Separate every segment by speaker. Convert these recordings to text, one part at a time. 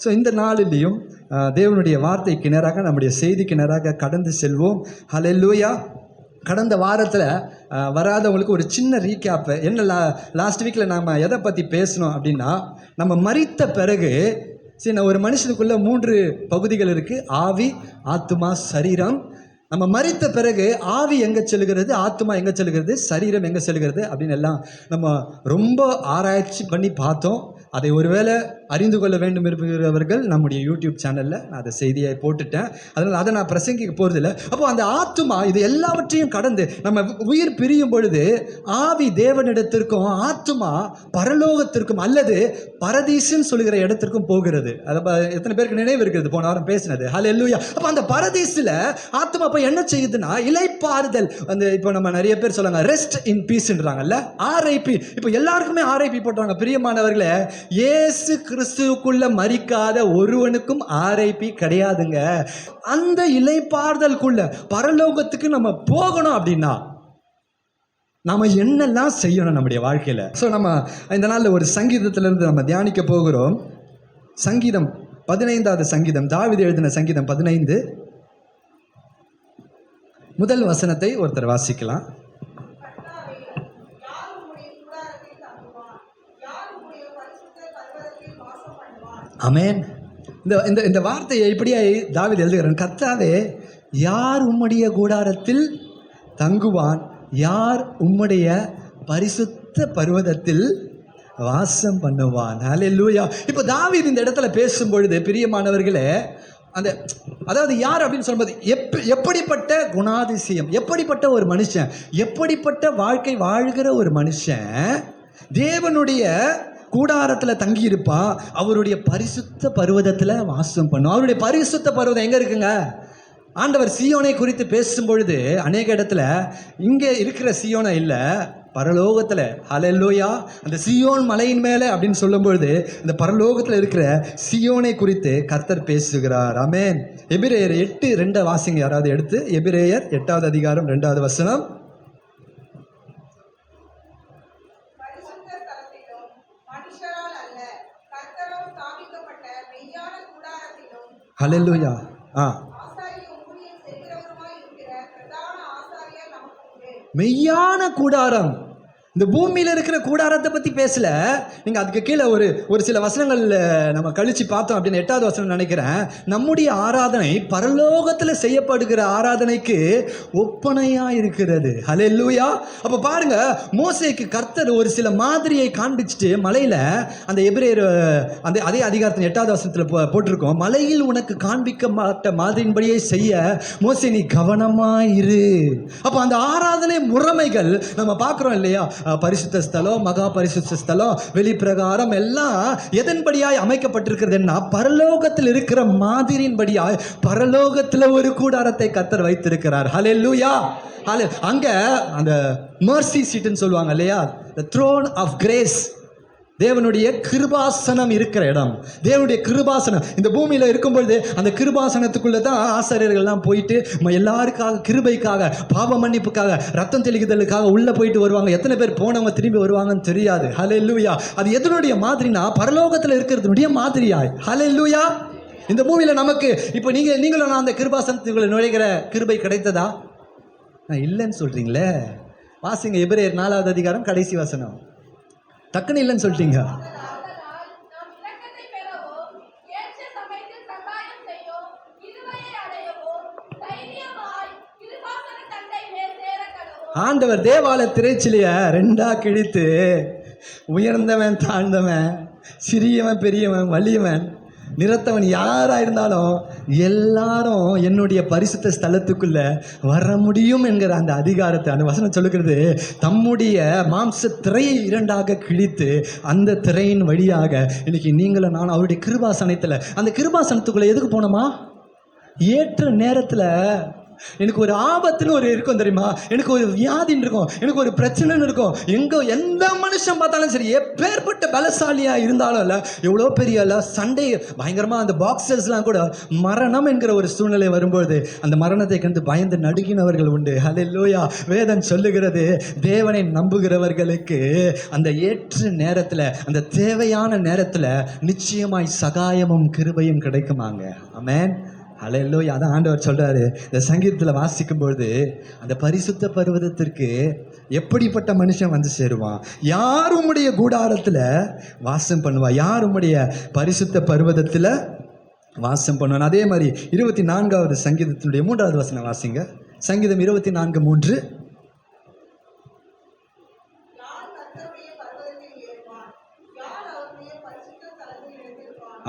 Speaker 1: So இந்த நாளிலையும் தேவனுடைய வார்த்தைக்கு நேராக, நம்முடைய செய்திக்கு நேராக கடந்து செல்வோம். ஹல்லேலூயா. கடந்த வாரத்தில் வராதவங்களுக்கு ஒரு சின்ன ரீகேப்பு. என்ன லாஸ்ட் வீக்கில் நாம் எதை பற்றி பேசணும் அப்படின்னா, நம்ம மரித்த பிறகு ஒரு மனுஷனுக்குள்ள 3 பகுதிகள் இருக்குது: ஆவி, ஆத்துமா, சரீரம். நம்ம மரித்த பிறகு ஆவி எங்கே செல்கிறது, ஆத்மா எங்கே செல்கிறது, சரீரம் எங்கே செல்கிறது அப்படின்னு எல்லாம் நம்ம ரொம்ப ஆராய்ச்சி பண்ணி பார்த்தோம். அதை ஒருவேளை அறிந்து கொள்ள வேண்டும் இருக்கிறவர்கள் நம்முடைய யூடியூப் சேனலில் நான் அதை செய்தியை போட்டுட்டேன். அதனால் அதை நான் பிரசங்கிக்க போகிறதில்லை. அப்போது அந்த ஆத்துமா இது எல்லாவற்றையும் கடந்து நம்ம உயிர் பிரியும் பொழுது ஆவி தேவனிடத்திற்கும் ஆத்துமா பரலோகத்திற்கும் அல்லது பரதீசுன்னு சொல்லுகிற இடத்திற்கும் போகிறது. அதை எத்தனை பேருக்கு நினைவு இருக்கிறது போன வாரம் பேசினது? ஹல்லேலூயா. அப்போ அந்த பரதீசில் ஆத்துமா போய் என்ன செய்யுதுன்னா இளைப்பாறுதல். அந்த இப்போ நம்ம நிறைய பேர் சொல்லுவாங்க ரெஸ்ட் இன் பீஸ்ன்றாங்கல்ல, RIP. இப்போ எல்லாருக்குமே RIP போட்டுறாங்க. பிரியமானவர்களே, இயேசு கிறிஸ்துவுக்குள்ள மரிக்காத ஒருவனுக்கும் RIP கிடையாதுங்க. அந்த இளைப்பாறுதலுக்குள்ள பரலோகத்துக்கு நம்ம போகணும் அப்படின்னா நாம என்னெல்லாம் செய்யணும் நம்முடைய வாழ்க்கையில? ஸோ நம்ம இந்த நாளில் ஒரு சங்கீதத்திலிருந்து நம்ம தியானிக்க போகிறோம். சங்கீதம் 15வது சங்கீதம், தாவீது எழுதின சங்கீதம் 15 முதல் வசனத்தை ஒருத்தர் வாசிக்கலாம். ஆமென். இந்த வார்த்தையை இப்படியே தாவீது எழுதுகிறான். கர்த்தாவே, யார் உம்முடைய கூடாரத்தில் தங்குவான், யார் உம்முடைய பரிசுத்த பர்வதத்தில் வாசம் பண்ணுவான். ஹல்லேலூயா. இப்போ தாவீது இந்த இடத்துல பேசும் பொழுது பிரியமானவர்களே, அதாவது யார் அப்படின்னு சொல்லும்போது எப்படிப்பட்ட குணாதிசயம், எப்படிப்பட்ட ஒரு மனுஷன், எப்படிப்பட்ட வாழ்க்கை வாழ்கிற ஒரு மனுஷன் தேவனுடைய கூடாரத்தில் தங்கியிருப்பா, அவருடைய பரிசுத்த பர்வதத்தில் வாசம் பண்ணும். அவருடைய பரிசுத்த பர்வதம் எங்கே இருக்குங்க? ஆண்டவர் சீயோனை குறித்து பேசும் பொழுது அநேக இடத்துல இங்கே இருக்கிற சீயோனை இல்லை, பரலோகத்தில். ஹல்லேலூயா. அந்த சீயோன் மலையின் மேலே அப்படின்னு சொல்லும் பொழுது இந்த பரலோகத்தில் இருக்கிற சீயோனை குறித்து கர்த்தர் பேசுகிறார். ஆமென். எபிரேயர் 8:2 வாசிங்க யாராவது எடுத்து. எபிரேயர் 8வது அதிகாரம் 2வது வசனம். ஹல்லேலூயா. மெய்யான கூடாரம். இந்த பூமியில் இருக்கிற கூடாரத்தை பற்றி பேசல. நீங்கள் அதுக்கு கீழே ஒரு சில வசனங்கள் நம்ம கழிச்சு பார்த்தோம் அப்படின்னு 8வது வசனம் நினைக்கிறேன். நம்முடைய ஆராதனை பரலோகத்தில் செய்யப்படுகிற ஆராதனைக்கு ஒப்பனையாக இருக்கிறது. ஹல்லேலூயா. அப்போ பாருங்க, மோசேக்கு கர்த்தர் ஒரு சில மாதிரியை காண்பிச்சுட்டு மலையில், அந்த எபிரேயர் அதே அதிகாரத்தின் 8வது வசனத்தில் போட்டிருக்கோம், மலையில் உனக்கு காண்பிக்கப்பட்ட மாதிரியின்படியே செய்ய மோசே நீ கவனமாயிரு. அப்போ அந்த ஆராதனை முறைமைகள் நம்ம பார்க்குறோம் இல்லையா? பரிசுத்த ஸ்தலம், மகா பரிசுத்த ஸ்தலம், வெளிப்பிரகாரம் எல்லாம் எதன்படியாய் அமைக்கப்பட்டிருக்கிறதுன்னா பரலோகத்தில் இருக்கிற மாதிரியின்படியாய் பரலோகத்தில் ஒரு கூடாரத்தை கர்த்தர் வைத்திருக்கிறார். ஹல்லேலூயா. அங்க அந்த மர்சி சீட்னு சொல்லுவாங்க இல்லையா, the throne of grace, தேவனுடைய கிருபாசனம் இருக்கிற இடம். தேவனுடைய கிருபாசனம் இந்த பூமியில் இருக்கும்பொழுது அந்த கிருபாசனத்துக்குள்ளே தான் ஆசாரியர்கள்லாம் போயிட்டு எல்லாருக்காக, கிருபைக்காக, பாவ மன்னிப்புக்காக, ரத்தம் தெளிக்குதலுக்காக உள்ளே போயிட்டு வருவாங்க. எத்தனை பேர் போனவங்க திரும்பி வருவாங்கன்னு தெரியாது. ஹல்லேலூயா. அது எதனுடைய மாதிரினா பரலோகத்தில் இருக்கிறதுனுடைய மாதிரியாய். ஹல்லேலூயா. இந்த பூமியில் நமக்கு இப்போ நீங்களும் நான் அந்த கிருபாசனத்துக்குள்ள நுழைகிற கிருபை கிடைத்ததா? நான் இல்லைன்னு சொல்கிறீங்களே. வாசிங்க எபிரேயர் 4வது அதிகாரம் கடைசி வசனம். டக்குன்னு இல்லைன்னு சொல்லிட்டீங்க. ஆண்டவர் தேவாலய திரைச்சிலைய 2ஆ கிழித்து உயர்ந்தவன் தாழ்ந்தவன், சிறியவன் பெரியவன், வலியவன் நிறத்தவன் யாராக இருந்தாலும் எல்லாரும் என்னுடைய பரிசுத்த ஸ்தலத்துக்குள்ள வர முடியும் என்கிற அந்த அதிகாரத்தை அந்த வசனம் சொல்லுகிறது. தம்முடைய மாம்ச திரையை 2ஆக கிழித்து அந்த திரையின் வழியாக இன்னைக்கு நீங்களும் நான் அவருடைய கிருபாசனத்தில், அந்த கிருபாசனத்துக்குள்ள எதுக்கு போனோமா? ஏற்ற நேரத்தில் எனக்கு ஒரு ஆபத்துன்னு ஒரு இருக்கும் தெரியுமா, எனக்கு ஒரு வியாதின்னு இருக்கும், எனக்கு ஒரு பிரச்சனைன்னு இருக்கும். எந்த மனுஷன் பார்த்தாலும் சரி, எப்பேற்பட்ட பலசாலியா இருந்தாலும் இல்ல, எவ்வளோ பெரிய இல்ல சண்டை பயங்கரமா அந்த பாக்ஸர்ஸ்லாம் கூட மரணம் என்கிற ஒரு சூழ்நிலை வரும்போது அந்த மரணத்தை கண்டு பயந்து நடுங்கினவர்கள் உண்டு. ஹல்லேலூயா. வேதம் சொல்லுகிறது, தேவனை நம்புகிறவர்களுக்கு அந்த ஏற்ற நேரத்தில், அந்த தேவையான நேரத்தில் நிச்சயமாய் சகாயமும் கிருபையும் கிடைக்குமாங்க. ஆமென். ஹல்லேலூயா. அதான் ஆண்டவர் சொல்றாரு இந்த சங்கீதத்தில் வாசிக்கும் பொழுது, அந்த பரிசுத்த பர்வதத்திற்கு எப்படிப்பட்ட மனுஷன் வந்து சேருவான்? யார் உம்முடைய கூடாரத்தில் வாசம் பண்ணுவா? யார் உம்முடைய பரிசுத்த பர்வதத்தில் வாசம் பண்ணுவான்? அதே மாதிரி 24வது சங்கீதத்தினுடைய 3வது வசனம் வாசிங்க. சங்கீதம் 24:3.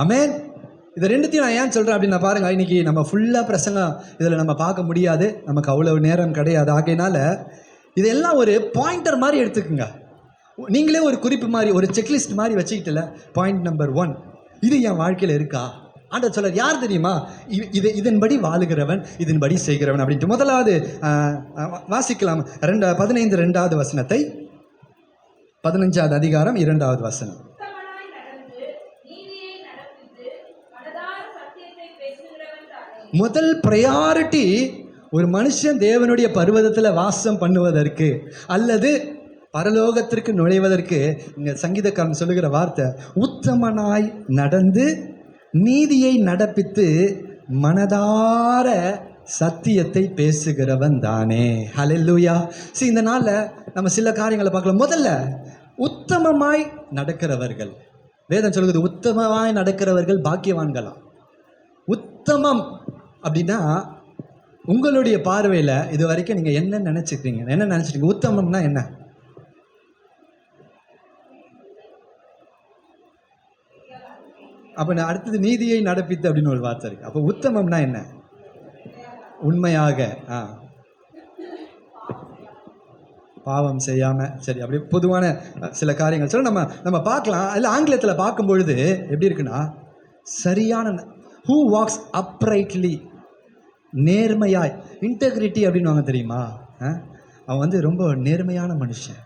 Speaker 1: ஆமென். இதை ரெண்டுத்தையும் நான் ஏன் சொல்கிறேன் அப்படின்னா பாருங்க, இன்னைக்கு நம்ம ஃபுல்லாக பிரசங்கம் இதில் நம்ம பார்க்க முடியாது, நமக்கு அவ்வளவு நேரம் கிடையாது. ஆகையினால இதெல்லாம் ஒரு பாயிண்டர் மாதிரி எடுத்துக்குங்க. நீங்களே ஒரு குறிப்பு மாதிரி, ஒரு செக்லிஸ்ட் மாதிரி வச்சுக்கிட்டல, பாயிண்ட் நம்பர் 1 இது என் வாழ்க்கையில் இருக்கா? ஆண்டவர் சொல்ல யார் தெரியுமா? இதன்படி வாழுகிறவன், இதன்படி செய்கிறவன் அப்படின்ட்டு. முதலாவது வாசிக்கலாம் 15 2வது வசனத்தை. 15வது அதிகாரம் 2வது வசனம். முதல் ப்ரையாரிட்டி ஒரு மனுஷன் தேவனுடைய பர்வதத்தில் வாசம் பண்ணுவதற்கு அல்லது பரலோகத்திற்கு நுழைவதற்கு இங்கே சங்கீதக்காரன் சொல்லுகிற வார்த்தை, உத்தமனாய் நடந்து நீதியை நடப்பித்து மனதார சத்தியத்தை பேசுகிறவன் தானே. ஹல்லேலூயா. சரி, இந்த நாளில் நம்ம சில காரியங்களை பார்க்கலாம். முதல்ல உத்தமமாய் நடக்கிறவர்கள், வேதம் சொல்லுகிறது உத்தமமாய் நடக்கிறவர்கள் பாக்கியவான்களாம். உத்தமம் அப்படின்னா உங்களுடைய பார்வையில் இது வரைக்கும் நீங்கள் என்ன நினச்சிட்டீங்க? உத்தமம்னா என்ன? அப்போ நான் அடுத்தது நீதியை நடப்பித்து அப்படின்னு ஒரு வார்த்தை இருக்கு. அப்போ உத்தமம்னா என்ன? உண்மையாக, பாவம் செய்யாமல், சரி, அப்படி பொதுவான சில காரியங்கள் சொல்ல நம்ம பார்க்கலாம். அதில் ஆங்கிலத்தில் பார்க்கும் பொழுது எப்படி இருக்குன்னா, சரியான who walks uprightly, நேர்மையாய், இன்டெகிரிட்டி அப்படின்னு வாங்க தெரியுமா? அவன் வந்து ரொம்ப நேர்மையான மனுஷன்,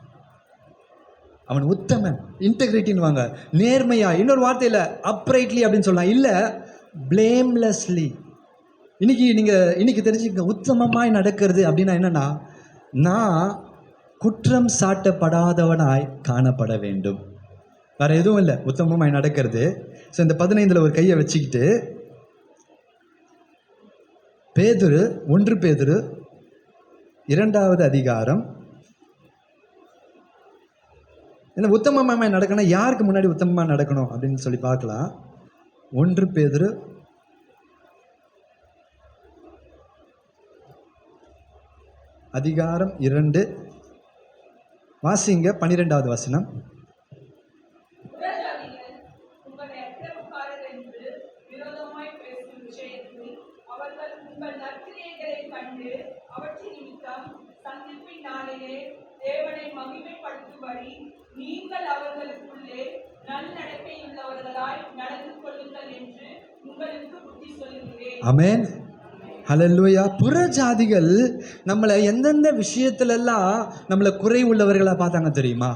Speaker 1: அவன் உத்தமன். இன்டெகிரிட்டின்னு வாங்க, நேர்மையா. இன்னொரு வார்த்தையில் அப்ரைட்லி அப்படின்னு சொல்லலாம், இல்லை பிளேம்லெஸ்லி. இன்னைக்கு தெரிஞ்சுக்க, உத்தமமாய் நடக்கிறது அப்படின்னா என்னன்னா, நான் குற்றம் சாட்டப்படாதவனாய் காணப்பட வேண்டும். வேற எதுவும் இல்லை உத்தமமாய் நடக்கிறது. ஸோ இந்த 15 ஒரு கையை வச்சுக்கிட்டு, பேதுரு 1 பேதுரு 2வது அதிகாரம். என்ன உத்தமமாய் நடக்கணும், யாருக்கு முன்னாடி உத்தமமாக நடக்கணும் அப்படின்னு சொல்லி பார்க்கலாம். 1 பேதுரு அதிகாரம் 2 வாசிங்க. 12வது வசனம்.
Speaker 2: நீங்கள் அவர்களுக்குள்ளே நல்நடக்கையுள்ளவர்களாய் நடந்து கொள்ளுங்கள் என்று உங்களுக்கு புத்தி சொல்லுகிறேன்.
Speaker 1: ஆமென். ஹல்லேலூயா. புற ஜாதிகள் நம்மளை எந்தெந்த விஷயத்துலலாம் நம்மளை குறை உள்ளவர்களாக பார்த்தாங்க தெரியுமா?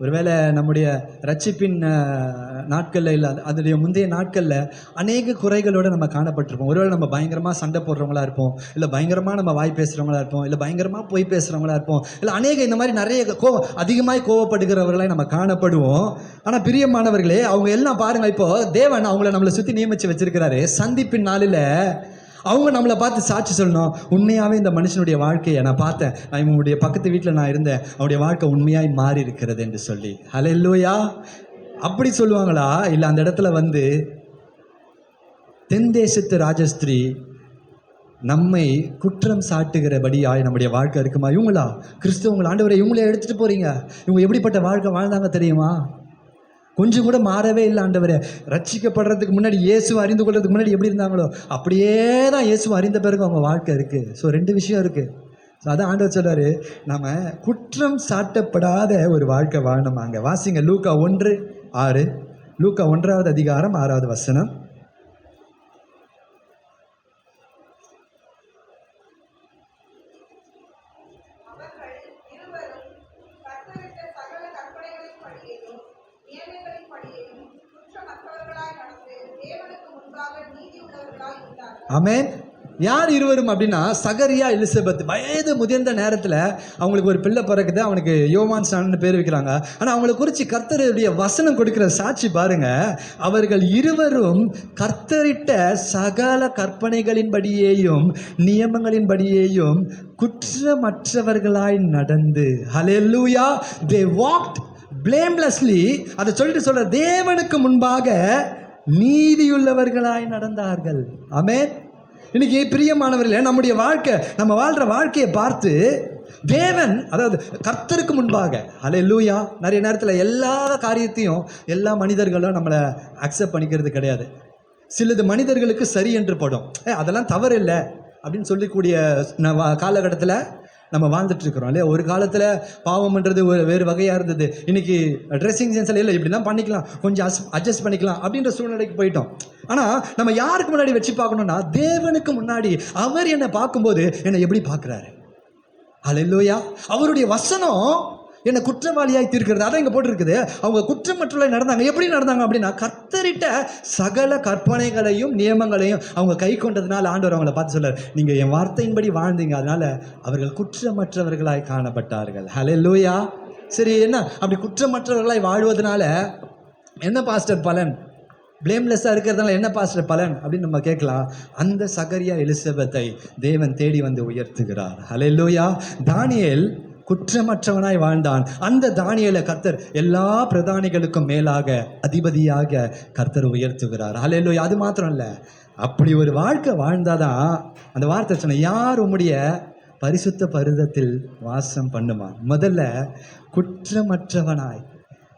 Speaker 1: ஒருவேளை நம்முடைய ரட்சிப்பின் நாட்களில் இல்லை அதனுடைய முந்தைய நாட்களில் அநேக குறைகளோடு நம்ம காணப்பட்டிருப்போம். ஒருவேளை நம்ம பயங்கரமாக சண்டை போடுறவங்களா இருப்போம், இல்லை பயங்கரமாக நம்ம வாய் பேசுகிறவங்களா இருப்போம், இல்லை பயங்கரமாக பொய் பேசுகிறவங்களா இருப்போம், இல்லை அநேக இந்த மாதிரி நிறைய அதிகமாக கோவப்படுகிறவர்களாக நம்ம காணப்படுவோம். ஆனால் பிரியமானவர்களே, அவங்க எல்லாம் பாருங்கள், இப்போது தேவன் அவங்கள நம்மளை சுற்றி நியமித்து வச்சிருக்கிறாரு. சந்திப்பின் நாளில் அவங்க நம்மளை பார்த்து சாட்சி சொல்லணும், உண்மையாகவே இந்த மனுஷனுடைய வாழ்க்கையை நான் பார்த்தேன், நான் இவனுடைய பக்கத்து வீட்டில் நான் இருந்தேன், அவனுடைய வாழ்க்கை உண்மையாய் மாறி இருக்கிறது என்று சொல்லி. ஹல்லேலூயா. அப்படி சொல்லுவாங்களா? இல்லை அந்த இடத்துல வந்து தென் தேசத்து ராஜஸ்திரீ நம்மை குற்றம் சாட்டுகிறபடியாய் நம்முடைய வாழ்க்கை இருக்குமா? இவங்களா கிறிஸ்தவங்கள? ஆண்டவரை இவங்களே எடுத்துகிட்டு போகிறீங்க, இவங்க எப்படிப்பட்ட வாழ்க்கை வாழ்ந்தாங்க தெரியுமா? கொஞ்சம் கூட மாறவே இல்லை ஆண்டவரே. ரட்சிக்கப்படுறதுக்கு முன்னாடி, இயேசுவை அறிந்து கொள்றதுக்கு முன்னாடி எப்படி இருந்தாங்களோ அப்படியே தான் இயேசுவை அறிந்த பிறகு அவங்க வாழ்க்கை இருக்குது. ஸோ 2 விஷயம் இருக்குது. ஸோ அதான் ஆண்டவர் சொல்கிறாரு, நம்ம குற்றம் சாட்டப்படாத ஒரு வாழ்க்கை வாழணுமாங்க. வாசிங்க லூக்கா 1:6. லூக்கா 1வது அதிகாரம் 6வது வசனம். ஆமென். யார் இருவரும் அப்படின்னா சகரியா எலிசபெத். வயது முதிர்ந்த நேரத்தில் அவங்களுக்கு ஒரு பிள்ளை பிறகுது. அவனுக்கு யோவான் ஸ்நானன்னு பேர் வைக்கிறாங்க. ஆனால் அவங்களை குறித்து கர்த்தருடைய வசனம் கொடுக்கிற சாட்சி பாருங்க. அவர்கள் இருவரும் கர்த்தரிட்ட சகல கற்பனைகளின்படியேயும் நியமங்களின்படியேயும் குற்றமற்றவர்களாய் நடந்து, ஹல்லேலூயா, they walked blamelessly. அதை சொல்ற தேவனுக்கு முன்பாக நீதியுள்ளவர்களாய் நடந்தார்கள். ஆமென். இன்னைக்கு பிரியமானவர்களே, நம்முடைய வாழ்க்கை, நம்ம வாழ்ற வாழ்க்கையை பார்த்து தேவன், அதாவது கர்த்தருக்கு முன்பாக, ஹல்லேலூயா, நிறைய நேரத்தில் எல்லா காரியத்தையும் எல்லா மனிதர்களும் நம்மளை அக்செப்ட் பண்ணிக்கிறது கிடையாது. சிலது மனிதர்களுக்கு சரி என்று படும். அதெல்லாம் தவறு இல்லை அப்படின்னு சொல்லக்கூடிய காலகட்டத்தில் நம்ம வாழ்ந்துட்டு இருக்கிறோம் இல்லையா. ஒரு காலத்தில் பாவம்ன்றது வேறு வகையாக இருந்தது. இன்னைக்கு ட்ரெஸ்ஸிங் சென்ஸில் இல்லை, இப்படிலாம் பண்ணிக்கலாம், கொஞ்சம் அட்ஜஸ்ட் பண்ணிக்கலாம் அப்படின்ற சூழ்நிலைக்கு போயிட்டோம். ஆனால் நம்ம யாருக்கு முன்னாடி வச்சு பார்க்கணும்னா தேவனுக்கு முன்னாடி அவர் என்னை பார்க்கும்போது என்னை எப்படி பார்க்குறாரு. ஹல்லேலூயா. அவருடைய வசனம் என்னை குற்றவாளியாய் தீர்க்கிறது. அதான் இங்கே போட்டிருக்குது. அவங்க குற்றமற்றவர்களாய் நடந்தாங்க. எப்படி நடந்தாங்க அப்படின்னா கர்த்தரிட்ட சகல கற்பனைகளையும் நியமங்களையும் அவங்க கை கொண்டதுனால ஆண்டவர் அவங்களை பார்த்து சொல்றார், நீங்கள் என் வார்த்தையின்படி வாழ்ந்தீங்க, அதனால அவர்கள் குற்றமற்றவர்களாய் காணப்பட்டார்கள். ஹல்லேலூயா. சரி, என்ன அப்படி குற்றமற்றவர்களாய் வாழ்வதனால என்ன பாஸ்டர் பலன்? பிளேம்லெஸ்ஸாக இருக்கிறதுனால என்ன பாஸ்டர் பலன் அப்படின்னு நம்ம கேட்கலாம். அந்த சகரியா எலிசபெத்தை தேவன் தேடி வந்து உயர்த்துகிறார். ஹல்லேலூயா. தானியேல் குற்றமற்றவனாய் வாழ்ந்தான். அந்த தானியேலை கர்த்தர் எல்லா பிரதானிகளுக்கும் மேலாக அதிபதியாக கர்த்தர் உயர்த்துகிறார். ஹல்லேலூயா. அது மாத்திரம் இல்லை, அப்படி ஒரு வாழ்க்கை வாழ்ந்தாதான் அந்த வார்த்தை சொன்ன, யார் உம்முடைய பரிசுத்த பர்வதத்தில் வாசம் பண்ணுமா? முதல்ல குற்றமற்றவனாய்,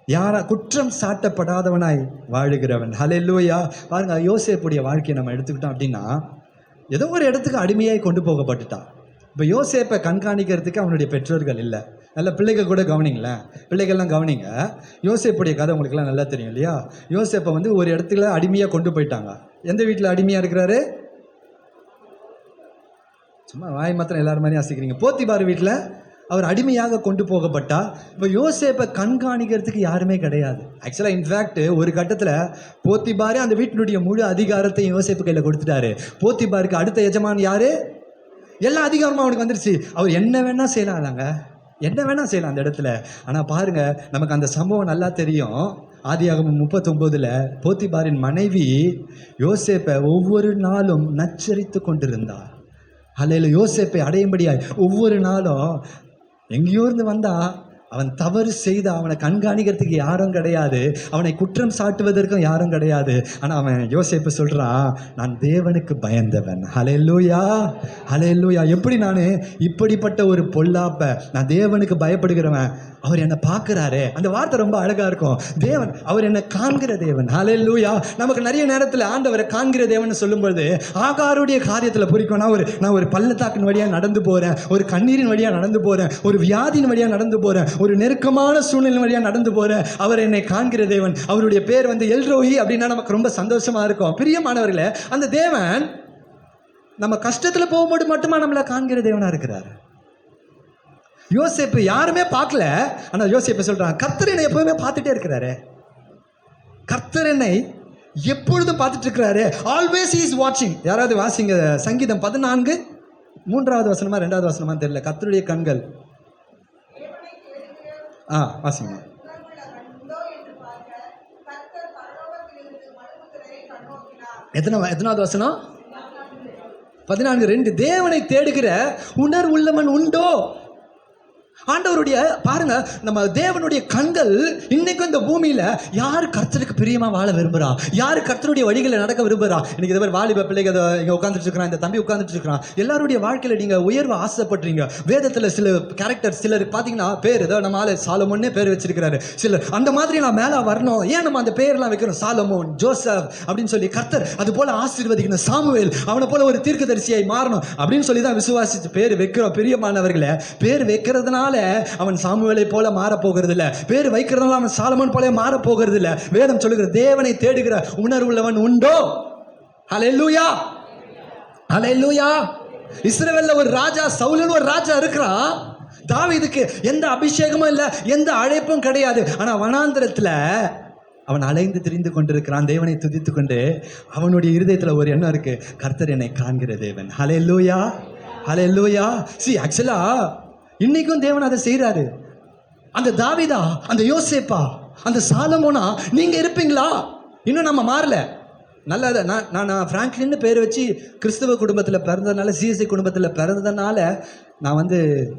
Speaker 1: யாரா குற்றம் சாட்டப்படாதவனாய் வாழுகிறவன். ஹல்லேலூயா. பாருங்க, யோசேப்புடைய வாழ்க்கையை நம்ம எடுத்துக்கிட்டோம் அப்படின்னா ஏதோ ஒரு இடத்துக்கு அடிமையாய் கொண்டு போகப்பட்டுட்டான். இப்போ யோசேப்பை கண்காணிக்கிறதுக்கு அவனுடைய பெற்றோர்கள் இல்லை. நல்ல பிள்ளைகள் கூட கவனிங்களேன், பிள்ளைகள்லாம் கவனிங்க. யோசேப்புடைய கதை உங்களுக்குலாம் நல்லா தெரியும் இல்லையா. யோசேப்பை வந்து ஒரு இடத்துல அடிமையாக கொண்டு போயிட்டாங்க. எந்த வீட்டில் அடிமையாக இருக்கிறாரு? சும்மா வாய் மாத்திரம் எல்லாரும் மாதிரியும் ஆசிக்கிறீங்க. போத்திபார் வீட்டில் அவர் அடிமையாக கொண்டு போகப்பட்டா. இப்போ யோசேப்பை கண்காணிக்கிறதுக்கு யாருமே கிடையாது. ஆக்சுவலாக இன்ஃபேக்ட் ஒரு கட்டத்தில் போத்திபாரே அந்த வீட்டினுடைய முழு அதிகாரத்தையும் யோசேப்பு கையில் கொடுத்துட்டாரு. போத்திபாருக்கு அடுத்த எஜமான் யாரு? எல்லா அதிகாரமும் அவனுக்கு வந்துருச்சு. அவர் என்ன வேணா செய்யலாம், இல்லைங்க, என்ன வேணா செய்யலாம் அந்த இடத்துல. ஆனால் பாருங்க, நமக்கு அந்த சம்பவம் நல்லா தெரியும். ஆதியாகமம் 39 போத்திபாரின் மனைவி யோசேப்பை ஒவ்வொரு நாளும் நச்சரித்து கொண்டிருந்தார். அல்ல, யோசேப்பை அடையும்படியாய் ஒவ்வொரு நாளும் எங்கேயோ இருந்து வந்தா அவன் தவறு செய்த அவனை கண்காணிக்கிறதுக்கு யாரும் கிடையாது, அவனை குற்றம் சாட்டுவதற்கும் யாரும் கிடையாது. ஆனால் அவன் யோசேப்பு சொல்கிறான், நான் தேவனுக்கு பயந்தவன். ஹல்லேலூயா, ஹல்லேலூயா. எப்படி நான் இப்படிப்பட்ட ஒரு பொல்லாப்ப நான் தேவனுக்கு பயப்படுகிறவன், அவர் என்னை பார்க்குறாரு. அந்த வார்த்தை ரொம்ப அழகாக இருக்கும். தேவன், அவர் என்னை காண்கிற தேவன். ஹல்லேலூயா. நமக்கு நிறைய நேரத்தில் ஆண்டவரை காண்கிற தேவன் சொல்லும்போது ஆகாருடைய காரியத்தில் குறிக்கும். நான் ஒரு பள்ளத்தாக்கின் வழியாக நடந்து போகிறேன், ஒரு கண்ணீரின் வழியாக நடந்து போகிறேன், ஒரு வியாதியின் வழியாக நடந்து போகிறேன், ஒரு நெருக்கமான சூழ்நிலை வழியாக நடந்து போகிறேன், அவர் என்னை காண்கிற தேவன். அவருடைய பேர் வந்து எல்ரோஹி அப்படின்னா நமக்கு ரொம்ப சந்தோஷமா இருக்கும். பிரியமானவர்களே, அந்த தேவன் நம்ம கஷ்டத்தில் போகும்போது மட்டுமா நம்மளை காண்கிற தேவனா இருக்கிறார். யோசேப்பு யாருமே பார்க்கல, ஆனால் யோசேப்பு சொல்றான், கர்த்தர் என்னை எப்பவுமே பார்த்துட்டே இருக்கிறாரு. கர்த்தர் என்னை எப்பொழுதும் பார்த்துட்டு இருக்கிறாரு. ஆல்வேஸ் ஹி இஸ் வாட்சிங். யாராவது வாசிங்க சங்கீதம் 14 3வது வசனமா 2வது வசனமா தெரியல. கர்த்தருடைய கண்கள். வாசிங்க. எத்தனாவது வசனம்? 14:2. தேவனை தேடுகிற உணர்வுள்ளவன் உண்டோ? ஆண்டவருடைய பாருங்க, நம்ம தேவனுடைய கண்கள் இன்னைக்கும் இந்த பூமியில யாரு கர்த்தருக்கு பிரியமா வாழ விரும்புறா, யாரு கர்த்தருடைய வழிகளை நடக்க விரும்புறா. இன்னைக்கு இதே மாதிரி வாலிப பிள்ளைங்க இங்க உட்காந்துட்டு இருக்கிறான், இந்த தம்பி உட்காந்துட்டு இருக்கிறான். எல்லாருடைய வாழ்க்கையில நீங்க உயர்வு ஆசைப்படுறீங்க. வேதத்துல சில கேரக்டர், சிலர் பாத்தீங்கன்னா பேர் ஏதோ நம்ம ஆளு சாலமோன்னே பேர் வச்சிருக்கிறாரு. சிலர் அந்த மாதிரி நான் மேல வரணும், ஏன் நம்ம அந்த பேர்லாம் வைக்கிறோம், சாலமோன், ஜோசப் அப்படின்னு சொல்லி. கர்த்தர் அது போல ஆசீர்வதிக்கணும், சாமுவேல் அவனை போல ஒரு தீர்க்கதரிசியாய் மாறணும் அப்படின்னு சொல்லி தான் விசுவாசிச்சு பேர் வைக்கிறோம். பிரியமானவர்களே, பேர் வைக்கிறதுனால அவன் சாமுவேலை போல மாற போகிறது இல்ல, பேர் வைக்கிறதுனால அவன் சாலமோன் போல மாற போகிறது இல்ல. வேதம் சொல்லுகிற தேவனை தேடுகிற உணர்வுள்ளவன் உண்டோ? ஹல்லேலூயா, ஹல்லேலூயா. இஸ்ரவேல்ல ஒரு ராஜா, சவுலுன்னு ஒரு ராஜா இருக்கிறான். தாவீதுக்கு எந்த அபிஷேகமும் இல்ல, எந்த அழைப்பும் கிடையாது. ஆனா வனாந்திரத்துல அவன் அலைந்து திரிந்து கொண்டிருக்கிறான், தேவனை துதித்து கொண்டு. அவனுடைய இருதயத்தில் ஒரு எண்ணம் இருக்கு, கர்த்தர் என்னை காண்கிற தேவன். ஹல்லேலூயா, ஹல்லேலூயா. ஆக்சுவலா இன்னைக்கும் தேவன் அதை செய்யறாரு. அந்த தாவீதா, அந்த யோசேப்பா, அந்த சாலமோனா நீங்க இருப்பீங்களா? இன்னும் நம்ம மாறல. நல்ல நான் பிராங்க்லின்னு பேர் வச்சு கிறிஸ்தவ குடும்பத்தில் பிறந்ததுனால, சிஎஸ்ஐ குடும்பத்தில் பிறந்ததுனால நான்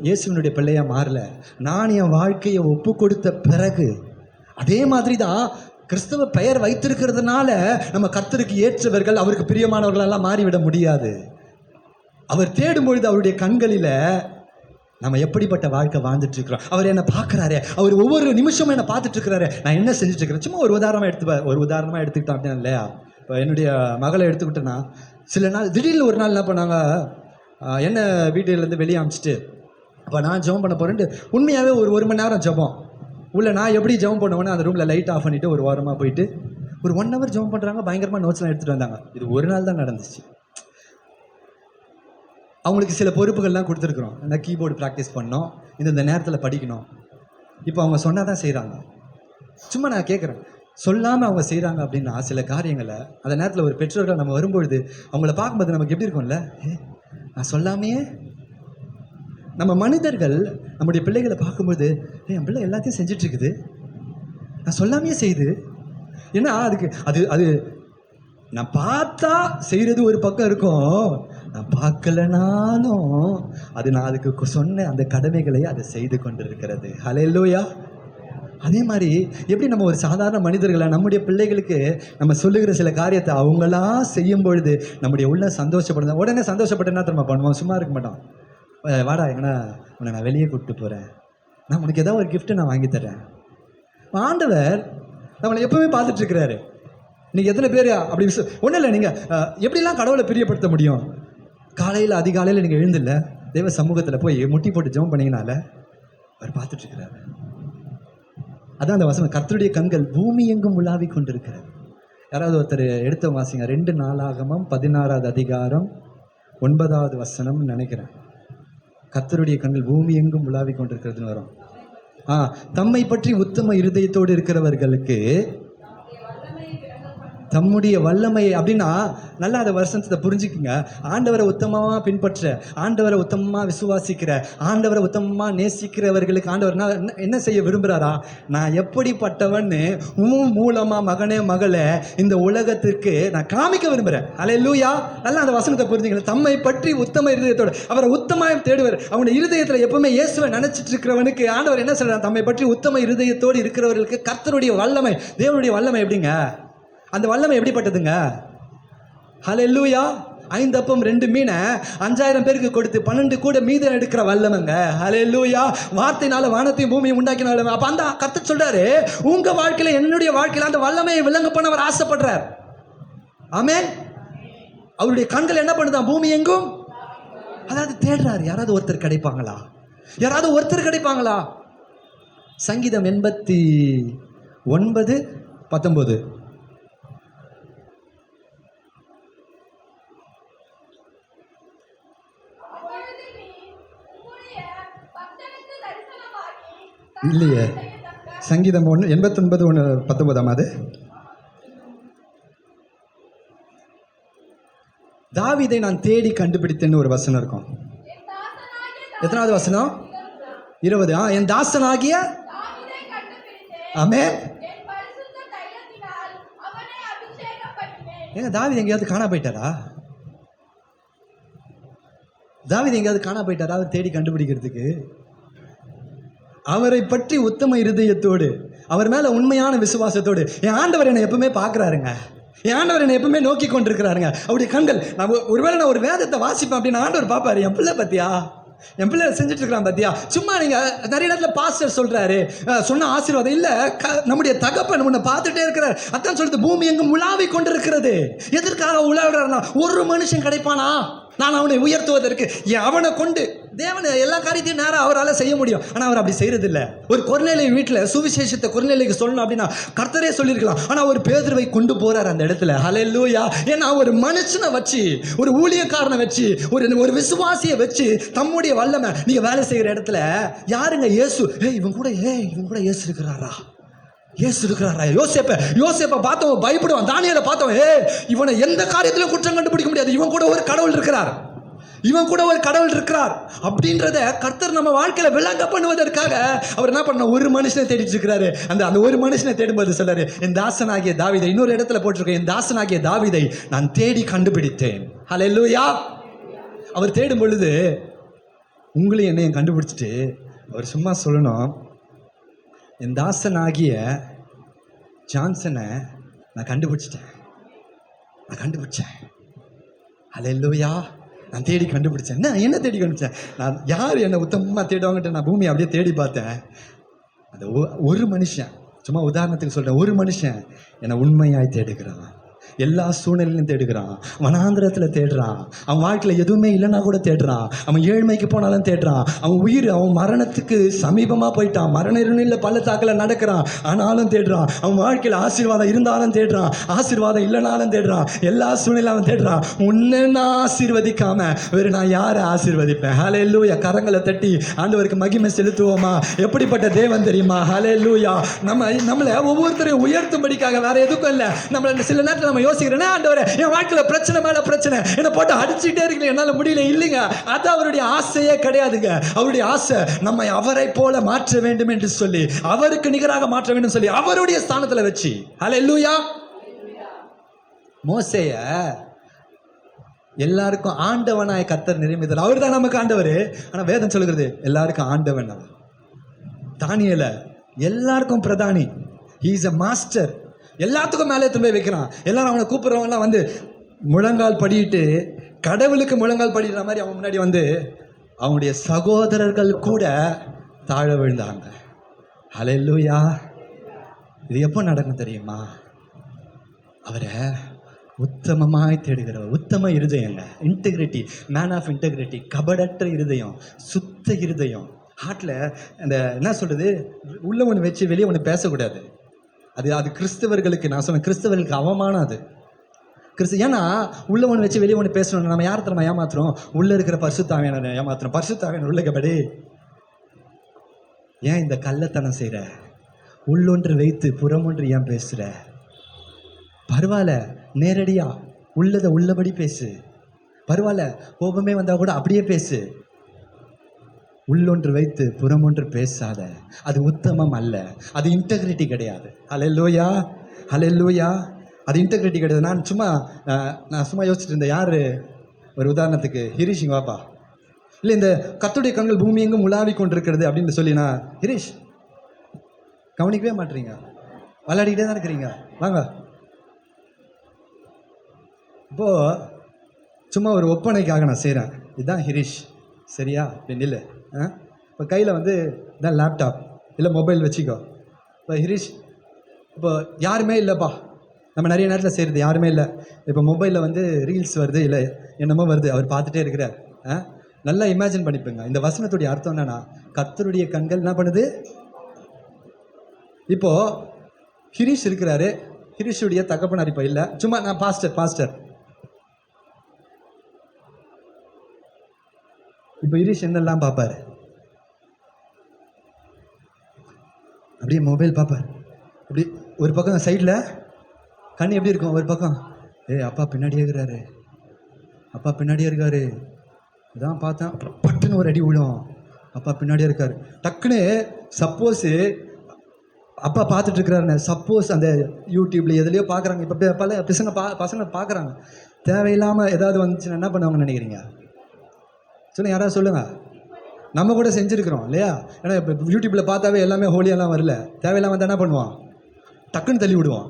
Speaker 1: இயேசுவினுடைய பிள்ளையா மாறல. நான் என் வாழ்க்கையை ஒப்பு கொடுத்த பிறகு அதே மாதிரி தான் கிறிஸ்தவ பெயர் வைத்திருக்கிறதுனால நம்ம கர்த்தருக்கு ஏற்றவர்கள், அவருக்கு பிரியமானவர்களெல்லாம் மாறிவிட முடியாது. அவர் தேடும் பொழுது அவருடைய கண்களில் நம்ம எப்படிப்பட்ட வாழ்க்கை வாழ்ந்துட்டு இருக்கிறோம். அவர் என்னை பார்க்குறாரு, அவர் ஒவ்வொரு நிமிஷமும் என்னை பார்த்துட்டு இருக்கிறாரு, நான் என்ன செஞ்சுட்டு இருக்கிறேன். சும்மா ஒரு உதாரணமாக எடுத்துக்கிட்டோம் அப்படின்னா இல்லையா? இப்போ என்னுடைய மகளை எடுத்துக்கிட்டேன்னா, சில நாள் திடீர்னு ஒரு நாள் என்ன பண்ணாங்க, என்ன வீட்டிலேருந்து வெளியே அமிச்சிட்டு அப்போ நான் ஜெபம் பண்ண போகிறேன்ட்டு உண்மையாகவே ஒரு மணி நேரம் ஜெபம் உள்ள. நான் எப்படி ஜெபம் பண்ணுவேன்னா, அந்த ரூமில் லைட் ஆஃப் பண்ணிவிட்டு ஒரு வாரமாக போயிட்டு ஒரு 1 hour ஜெபம் பண்ணுறாங்க. பயங்கரமாக நோட்ஸ்லாம் எடுத்துகிட்டு வந்தாங்க. இது ஒரு நாள் தான் நடந்துச்சு. அவங்களுக்கு சில பொறுப்புகள்லாம் கொடுத்துருக்குறோம். இந்த கீபோர்டு ப்ராக்டிஸ் பண்ணோம், இந்த நேரத்தில் படிக்கணும். இப்போ அவங்க சொன்னால் தான் செய்கிறாங்க. சும்மா நான் கேட்குறேன், சொல்லாமல் அவங்க செய்கிறாங்க அப்படின்னா சில காரியங்களை அந்த நேரத்தில் ஒரு பெற்றோர்கள் நம்ம வரும்பொழுது அவங்கள பார்க்கும்போது நமக்கு எப்படி இருக்கும்ல, நான் சொல்லாமையே. நம்ம மனிதர்கள் நம்முடைய பிள்ளைகளை பார்க்கும்போது என் பிள்ளை எல்லாத்தையும் செஞ்சிட்ருக்குது, நான் சொல்லாமையே செய்யுது. ஏன்னா அதுக்கு அது நான் பார்த்தா செய்கிறது ஒரு பக்கம் இருக்கும், நான் பார்க்கலனாலும் நான் அதுக்கு சொன்ன அந்த கடமைகளை அதை செய்து கொண்டு இருக்கிறது. ஹல்லேலூயா. அதே மாதிரி எப்படி நம்ம ஒரு சாதாரண மனிதர்களை நம்முடைய பிள்ளைகளுக்கு நம்ம சொல்லுகிற சில காரியத்தை அவங்களா செய்யும் பொழுது நம்முடைய உள்ள சந்தோஷப்படுது. உடனே சந்தோஷப்பட்டு என்ன திரும்ப பண்ணுவோம், சும்மா இருக்க மாட்டோம். வாடா எங்கன்னா உன்னை நான் வெளியே கூப்பிட்டு போகிறேன், நான் உனக்கு ஏதாவது ஒரு கிஃப்ட்டு நான் வாங்கி தர்றேன். ஆண்டவர் நம்மளை எப்பவுமே பார்த்துட்ருக்கிறாரு. நீங்கள் எத்தனை பேர் அப்படி ஒன்றும் இல்லை, நீங்கள் எப்படிலாம் கடவுளை பிரியப்படுத்த முடியும்? காலையில் அதிகாலையில் நீங்கள் எழுந்தில்ல தெய்வ சமூகத்தில் போய் முட்டி போட்டு ஜெபம் பண்ணிங்கனால அவர் பார்த்துட்ருக்கிறாரு. அதான் அந்த வசனம், கர்த்தருடைய கண்கள் பூமி எங்கும் உலாவி கொண்டிருக்கிறார். யாராவது ஒருத்தர் எடுத்த வாசிங்க, 2 நாளாகமம் 16வது அதிகாரம் 9வது வசனம் நினைக்கிறேன். கர்த்தருடைய கண்கள் பூமி எங்கும் உலாவி கொண்டிருக்கிறதுன்னு வரும். தம்மை பற்றி உத்தம இருதயத்தோடு இருக்கிறவர்களுக்கு தம்முடைய வல்லமை அப்படின்னா நல்லா அந்த வருஷத்தை புரிஞ்சுக்குங்க. ஆண்டவரை உத்தமமாக பின்பற்ற, ஆண்டவரை உத்தமமாக விசுவாசிக்கிற, ஆண்டவரை உத்தமமாக நேசிக்கிறவர்களுக்கு ஆண்டவர் என்ன செய்ய விரும்புகிறாரா? நான் எப்படிப்பட்டவன்னு உன் மூலமாக மகனே மகளே இந்த உலகத்திற்கு நான் காமிக்க விரும்புகிறேன். ஹல்லேலூயா. நல்லா அந்த வசனத்தை புரிஞ்சுக்கணும். தம்மை பற்றி உத்தம இருதயத்தோடு, அவரை உத்தமாக தேடுவார். அவனுடைய இருதயத்தில் எப்பவுமே இயேசுவை நினைச்சிட்டு இருக்கிறவனுக்கு ஆண்டவர் என்ன சொல்றார்? தம்மை பற்றி உத்தம இருதயத்தோடு இருக்கிறவர்களுக்கு கர்த்தருடைய வல்லமை, தேவனுடைய வல்லமை எப்படிங்க? அந்த வல்லமை எப்படிப்பட்டதுங்க? ஹல்லேலூயா. 5 அப்பம் 2 மீனை 5000 பேருக்கு கொடுத்து 12 கூட மீதம் எடுக்கிற வல்லமைங்க. ஹல்லேலூயா. வார்த்தையினால வானத்தையும் பூமியை உண்டாக்கினாலும். அப்ப அந்த கர்த்தர் சொல்றாரு, உங்க வாழ்க்கையில என்னுடைய வாழ்க்கையில அந்த வல்லமையை விளங்க பண்ண அவர் ஆசைப்படுறார். ஆமென். அவருடைய கண்கள் என்ன பண்ணுதான்? பூமி எங்கும் அதாவது தேடுறாரு. யாராவது ஒருத்தர் கிடைப்பாங்களா? யாராவது ஒருத்தர் கிடைப்பாங்களா? சங்கீதம் 89:19. இல்லையே, சங்கீதம் 89:19. அது தாவீதை நான் தேடி கண்டுபிடித்தேன்னு ஒரு வசனம் இருக்கும். எத்தனாவது வசனம்? 20. என் தாசனாகிய ஆமென். ஏங்க தாவீது எங்கேயாவது காணா போயிட்டாரா? தாவீது எங்கேயாவது காணா போயிட்டாரா? அவர் தேடி கண்டுபிடிக்கிறதுக்கு அவரை பற்றி உத்தம இருதயத்தோடு, அவர் மேல உண்மையான விசுவாசத்தோடு என் ஆண்டவர் என்னை எப்பவுமே பார்க்குறாருங்க. என் ஆண்டவர் என்னை எப்பவுமே நோக்கி கொண்டிருக்கிறாருங்க. அவருடைய கண்கள், ஒருவேளை நான் ஒரு வேதத்தை வாசிப்பேன் அப்படின்னு ஆண்டவர் பார்ப்பாரு, என் பிள்ளை பத்தியா, என் பிள்ளை செஞ்சுட்டு இருக்கிறான் பத்தியா. சும்மா நீங்க நிறைய இடத்துல பாஸ்டர் சொல்றாரு சொன்ன ஆசீர்வாதம் இல்ல, நம்முடைய தகப்பன் உன்னை பார்த்துட்டே இருக்கிறார். அதான் சொல்றது, பூமி எங்கும் உலாவி கொண்டிருக்கிறது. எதற்காக உலாவிடுறாருன்னா, ஒரு மனுஷன் கிடைப்பானா நான் அவனை உயர்த்துவதற்கு. அவனை கொண்டு தேவனை எல்லா காரியத்தையும் நேரம் அவரால் செய்ய முடியும். ஆனால் அவர் அப்படி செய்யறது இல்லை. ஒரு கொர்நேலிய வீட்டில் சுவிசேஷத்தை கொர்நேலியுக்கு சொல்லணும் அப்படின்னா கர்த்தரே சொல்லியிருக்கலாம். ஆனால் ஒரு பேதுருவை கொண்டு போறார் அந்த இடத்துல. ஹல்லேலூயா. ஏன்னா ஒரு மனுஷனை வச்சு, ஒரு ஊழியக்காரனை வச்சு, ஒரு விசுவாசியை வச்சு தம்முடைய வல்லமை நீங்க வேலை செய்கிற இடத்துல யாருங்க? இயேசு. இவன் கூட இயேசு இருக்கிறாரா? இயேசு இருக்கிறாரா? யோசேப்பை பார்த்தவன் பயப்படுவான். தானியேலை பார்த்தவன் இவனை எந்த காரியத்திலும் குற்றம் கண்டுபிடிக்க முடியாது, இவன் கூட ஒரு கடவுள் இருக்கிறார், இவன் கூட ஒரு கடவுள் இருக்கிறார் அப்படின்றத கர்த்தர் நம்ம வாழ்க்கையில விளங்க பண்ணுவதற்காக அவர் என்ன பண்ண, ஒரு மனுஷனை தேடிட்டு இருக்கிறாரு. அந்த ஒரு மனுஷனை தேடும்போது சொல்றாரு, என் தாசனாகிய தாவீதை, இன்னொரு இடத்துல போட்டிருக்கேன், என் தாசனாகிய தாவீதை நான் தேடி கண்டுபிடித்தேன். ஹல்லேலூயா. அவர் தேடும் பொழுது உங்களையும் என்னையும் கண்டுபிடிச்சிட்டு அவர் சும்மா சொல்லணும், என் தாசனாகிய ஜான்சனை நான் கண்டுபிடிச்சிட்டேன். ஹல்லேலூயா. நான் தேடி கண்டுபிடிச்சேன். என்ன தேடி கண்டுபிடிச்சேன்? நான் யார் என்னை உத்தமமாக தேடுவாங்கன்ட்டு நான் பூமியை அப்படியே தேடி பார்த்தேன். அந்த ஒரு மனுஷன், சும்மா உதாரணத்துக்கு சொல்கிறேன், ஒரு மனுஷன் என்னை உண்மையாய் தேடுகிறான், எல்லா சூழ்நிலையிலும் தேடுகிறான், வனாந்திரத்தில் தேடுறான், அவன் வாழ்க்கையில் எதுவுமே இல்லைன்னா கூட தேடுறான், அவன் ஏழ்மைக்கு போனாலும் தேடுறான், அவன் மரணத்துக்கு சமீபமாக போயிட்டான், மரண இருநில பள்ளத்தாக்கில் நடக்கிறான், ஆனாலும் தேடுறான், அவன் வாழ்க்கையில் ஆசீர்வாதம் இருந்தாலும் தேடுறான், ஆசீர்வாதம் இல்லைனாலும் தேடுறான், எல்லா சூழ்நிலையும் அவன் தேடுறான். உன்னை நான் ஆசீர்வதிக்காம வேறு நான் யாரை ஆசீர்வதிப்பேன்? ஹல்லேலூயா. கரங்களை தட்டி ஆண்டவருக்கு மகிமை செலுத்துவோமா? எப்படிப்பட்ட தேவன் தெரியுமா? ஹல்லேலூயா. நம்மளை ஒவ்வொருத்தரையும் உயர்த்தும்படிக்காக வேற எதுக்கும் இல்லை. நம்மள சில நேரத்தில் நம்ம யோசிக்கிறேன்னா, ஆண்டவரே என் வாழ்க்கையில பிரச்சனை மேல பிரச்சனை, என்னை போட்டு அடிச்சுட்டே இருக்கீங்க, என்னால முடியல. இல்லைங்க, அது அவருடைய ஆசையே கிடையாதுங்க. அவருடைய ஆசை நம்மை அவரை போல மாற்ற வேண்டும் என்று சொல்லி, அவருக்கு நிகராக மாற்ற வேண்டும் சொல்லி அவருடைய ஸ்தானத்துல வச்சு. ஹல்லேலூயா. மோசேய எல்லாருக்கும் ஆண்டவனாய் கர்த்தர் நியமித்தார். அவர் தான் நமக்கு ஆண்டவர். ஆனா வேதம் சொல்லுகிறது எல்லாருக்கும் ஆண்டவன். தானியேலை எல்லாருக்கும் பிரதானி, he is a master. எல்லாத்துக்கும் மேலே திரும்ப வைக்கிறான். எல்லாரும் அவனை கூப்பிட்றவங்கலாம் வந்து முழங்கால் படிட்டு, கடவுளுக்கு முழங்கால் படிக்கிற மாதிரி அவன் முன்னாடி வந்து அவனுடைய சகோதரர்கள் கூட தாழ விழுந்தாங்க. ஹல்லேலூயா. இது எப்போ நடக்கும் தெரியுமா? அவரை உத்தமமாய் தேடுகிறவர், உத்தம இருதயங்க, இன்டெகிரிட்டி, மேன் ஆஃப் இன்டெகிரிட்டி, கபடற்ற இருதயம், சுத்த இருதயம். ஹார்ட்டில் அந்த என்ன சொல்கிறது, உள்ள ஒன்று வச்சு வெளியே ஒன்று பேசக்கூடாது. அது கிறிஸ்தவர்களுக்கு, நான் சொன்னேன், கிறிஸ்தவர்களுக்கு அவமானம் அது. ஏன்னா உள்ள ஒன்று வச்சு வெளியே ஒன்று பேசணும். நம்ம யார் நம்ம ஏமாத்துறோம்? உள்ள இருக்கிற பரிசுத்தாவியான ஏமாத்துறோம். பரிசுத்தாவியான உள்ள கபடி. ஏன் இந்த கள்ளத்தனம் செய்கிற? உள்ளொன்று வைத்து புறமொன்று ஏன் பேசுகிற? பரவாயில்ல, நேரடியா உள்ளதை உள்ளபடி பேசு. பரவாயில்ல, கோபமே வந்தால் கூட அப்படியே பேசு. உள்ளொன்று வைத்து புறமொன்று பேசாத. அது உத்தமம் அல்ல, அது இன்டெகிரிட்டி கிடையாது. ஹல்லேலூயா. ஹல்லேலூயா. அது இன்டெகிரிட்டி கிடையாது. நான் சும்மா யோசிச்சுட்டு இருந்தேன், யார் ஒரு உதாரணத்துக்கு, ஹிரீஷ் இங்க வாப்பா. இல்லை, இந்த கர்த்தருடைய கண்கள் பூமி எங்கும் உலாவி கொண்டிருக்கிறது அப்படின்னு சொல்லி, நான் ஹிரீஷ் கவனிக்கவே மாட்டீங்க, விளையாடிக்கிட்டே தான் இருக்கிறீங்க, வாங்க. இப்போது சும்மா ஒரு ஒப்பனைக்காக நான் செய்கிறேன். இதுதான் ஹிரீஷ், சரியா? அப்படின்னு இல்லை. இப்போ கையில் வந்து இதான் லேப்டாப் இல்லை மொபைல் வச்சுக்கோ. இப்போ ஹிரீஷ், இப்போ யாருமே இல்லைப்பா, நம்ம நிறைய நேரத்தில் செய்கிறது யாருமே இல்லை. இப்போ மொபைலில் வந்து ரீல்ஸ் வருது, இல்லை என்னமோ வருது, அவர் பார்த்துட்டே இருக்கிறார். நல்லா இமேஜின் பண்ணிப்பேங்க. இந்த வசனத்துடைய அர்த்தம் என்னன்னா, கர்த்தருடைய கண்கள் என்ன பண்ணுது? இப்போது ஹிரீஷ் இருக்கிறாரு, ஹிரீஷுடைய தகப்பனார் இப்போ இல்லை, சும்மா நான் பாஸ்டர். இப்போ ஹிரீஷ் என்னெல்லாம் பார்ப்பார்? அப்படியே மொபைல் பார்ப்பார். அப்படி ஒரு பக்கம் சைடில் கண் எப்படி இருக்கும், ஒரு பக்கம் அப்பா பின்னாடியே இருக்காரு, இதான் பார்த்தேன், பட்டுன்னு ஒரு அடி விழும், அப்பா பின்னாடியே இருக்காரு. டக்குன்னு சப்போஸு அப்பா பார்த்துட்டு இருக்கிறாருன்னு, சப்போஸ் அந்த யூடியூப்ல எதுலையோ பார்க்குறாங்க. இப்போ பல பசங்க பார்க்குறாங்க, தேவையில்லாமல் ஏதாவது வந்துச்சுன்னா என்ன பண்ணுவாங்கன்னு நினைக்கிறீங்க? சொல்லுங்கள், யாராவது சொல்லுங்கள். நம்ம கூட செஞ்சுருக்கிறோம் இல்லையா? ஏன்னா இப்போ யூடியூப்பில் பார்த்தாவே எல்லாமே ஹோலியெல்லாம் வரல, தேவையில்லாமல் வந்து என்ன பண்ணுவான், டக்குன்னு தள்ளி விடுவான்.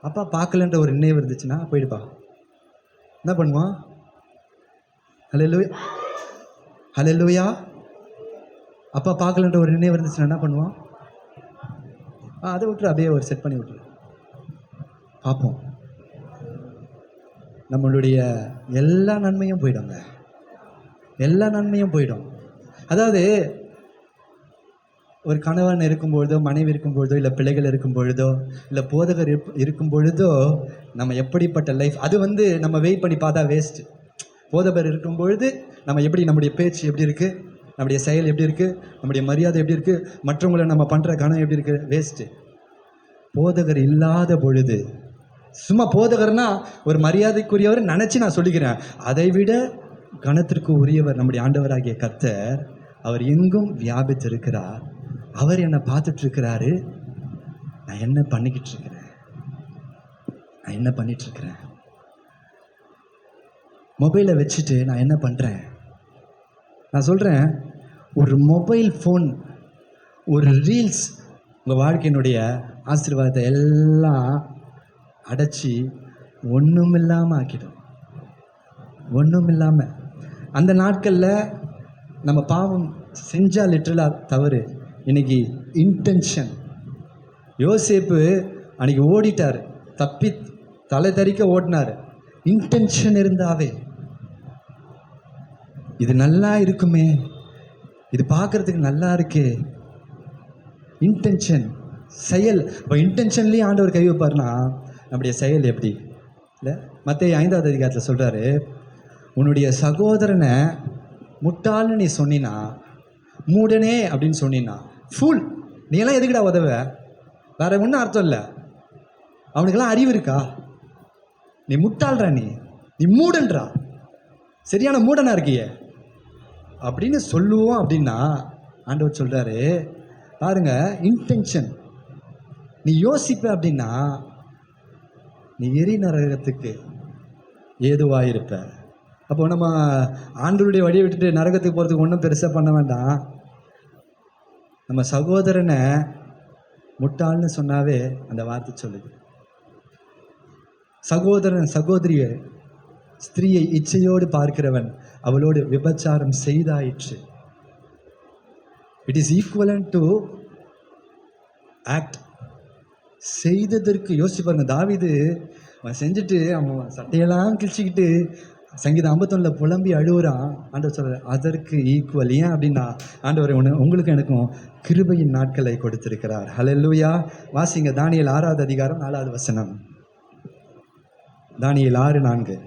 Speaker 1: அப்பா பார்க்கலன்ற ஒரு நினைவு இருந்துச்சுன்னா போயிடுப்பா, என்ன பண்ணுவான்? ஹல்லேலூயா. ஹல்லேலூயா. அப்பா பார்க்கலன்ற ஒரு நினைவு இருந்துச்சுன்னா என்ன பண்ணுவான்? அதை விட்டுரு, அப்படியே ஒரு செட் பண்ணி விட்டுரு. பார்ப்போம், நம்மளுடைய எல்லா நன்மையும் போயிடுங்க, எல்லா நன்மையும் போயிடும். அதாவது ஒரு கணவன் இருக்கும்பொழுதோ, மனைவி இருக்கும்பொழுதோ, இல்லை பிள்ளைகள் இருக்கும் பொழுதோ, இல்லை போதகர் இருக்கும் பொழுதோ, நம்ம எப்படிப்பட்ட லைஃப், அது வந்து நம்ம வெயிட் பண்ணி பார்த்தா வேஸ்ட்டு. போதகர் இருக்கும் பொழுது நம்ம எப்படி, நம்முடைய பேச்சு எப்படி இருக்குது, நம்முடைய செயல் எப்படி இருக்குது, நம்முடைய மரியாதை எப்படி இருக்குது, மற்றவங்களை நம்ம பண்ணுற கணம் எப்படி இருக்குது, வேஸ்ட்டு. போதகர் இல்லாத பொழுது, சும்மா போதகர்னா ஒரு மரியாதைக்குரியவர் நினச்சி நான் சொல்லிக்கிறேன், அதை விட கணத்திற்கு உரியவர் நம்முடைய ஆண்டவராகிய கர்த்தர். அவர் எங்கும் வியாபித்திருக்கிறார். அவர் என்னை பார்த்துட்டு இருக்கிறாரு. நான் என்ன பண்ணிக்கிட்டு இருக்கிறேன், நான் என்ன பண்ணிட்டு இருக்கிறேன், மொபைலை வச்சுட்டு நான் என்ன பண்ணுறேன். நான் சொல்கிறேன், ஒரு மொபைல் ஃபோன், ஒரு ரீல்ஸ் உங்கள் வாழ்க்கையினுடைய ஆசீர்வாதத்தை எல்லாம் அடைச்சி ஒன்றும் இல்லாமல் ஆக்கிடும். ஒன்றும் இல்லாமல். அந்த நாட்களில் நம்ம பாவம் செஞ்சால் லிட்டரலாக தவறு. இன்னைக்கு இன்டென்ஷன். யோசேப்பு அன்னைக்கு ஓடிட்டார், தப்பி தலை தறிக்க ஓடினார். இன்டென்ஷன் இருந்தாவே இது நல்லா இருக்குமே, இது பார்க்கறதுக்கு நல்லா இருக்கே, இன்டென்ஷன் செயல். இப்போ இன்டென்ஷன்லேயும் ஆண்டவர் கை வைப்பார்னா நம்முடைய செயல் எப்படி இல்லை? மத்தேயு 5வது அதிகாரத்தில் சொல்கிறாரு, உன்னுடைய சகோதரனை முட்டாள்னு நீ சொன்னினா, மூடனே அப்படின்னு சொன்னினா, ஃபுல், நீ எல்லாம் எதுக்குடா உதவ? வேற ஒன்றும் அர்த்தம் இல்லை. அவனுக்கெல்லாம் அறிவு இருக்கா? நீ முட்டாள்றா, நீ மூடன்றா, சரியான மூடனா இருக்கியே அப்படின்னு சொல்லுவோம். அப்படின்னா ஆண்டவர் சொல்கிறாரு, பாருங்க, இன்டென்ஷன். நீ யோசிப்ப அப்படின்னா நீ எரி நரகத்துக்கு ஏதுவாயிருப்ப. அப்போ நம்ம ஆண்டவருடைய வழியை விட்டுட்டு நரகத்துக்கு போகிறதுக்கு ஒன்றும் பெருசாக பண்ண வேண்டாம். நம்ம சகோதரனை முட்டாள்னு சொன்னாவே அந்த வார்த்தை சொல்லுது. சகோதரன் சகோதரியை, ஸ்திரீயை இச்சையோடு பார்க்கிறவன் அவளோடு விபச்சாரம் செய்தாயிற்று. It is equivalent to act. செய்ததற்கு யோசிச்சு பாருங்க. தாவீது அவன் செஞ்சுட்டு அவன் சட்டையெல்லாம் கிழிச்சிக்கிட்டு சங்கீதம் 51 புலம்பி அழுவுறான். ஆண்டவர் சொல்ற அதற்கு ஈக்குவல். ஏன் அப்படின்னா ஆண்டவர் உங்களுக்கு எனக்கும் கிருபையின் நாட்களை கொடுத்திருக்கிறார். ஹல்லேலூயா. வாசிங்க தானியேல் 6வது அதிகாரம் 4வது வசனம். தானியேல் 6:4.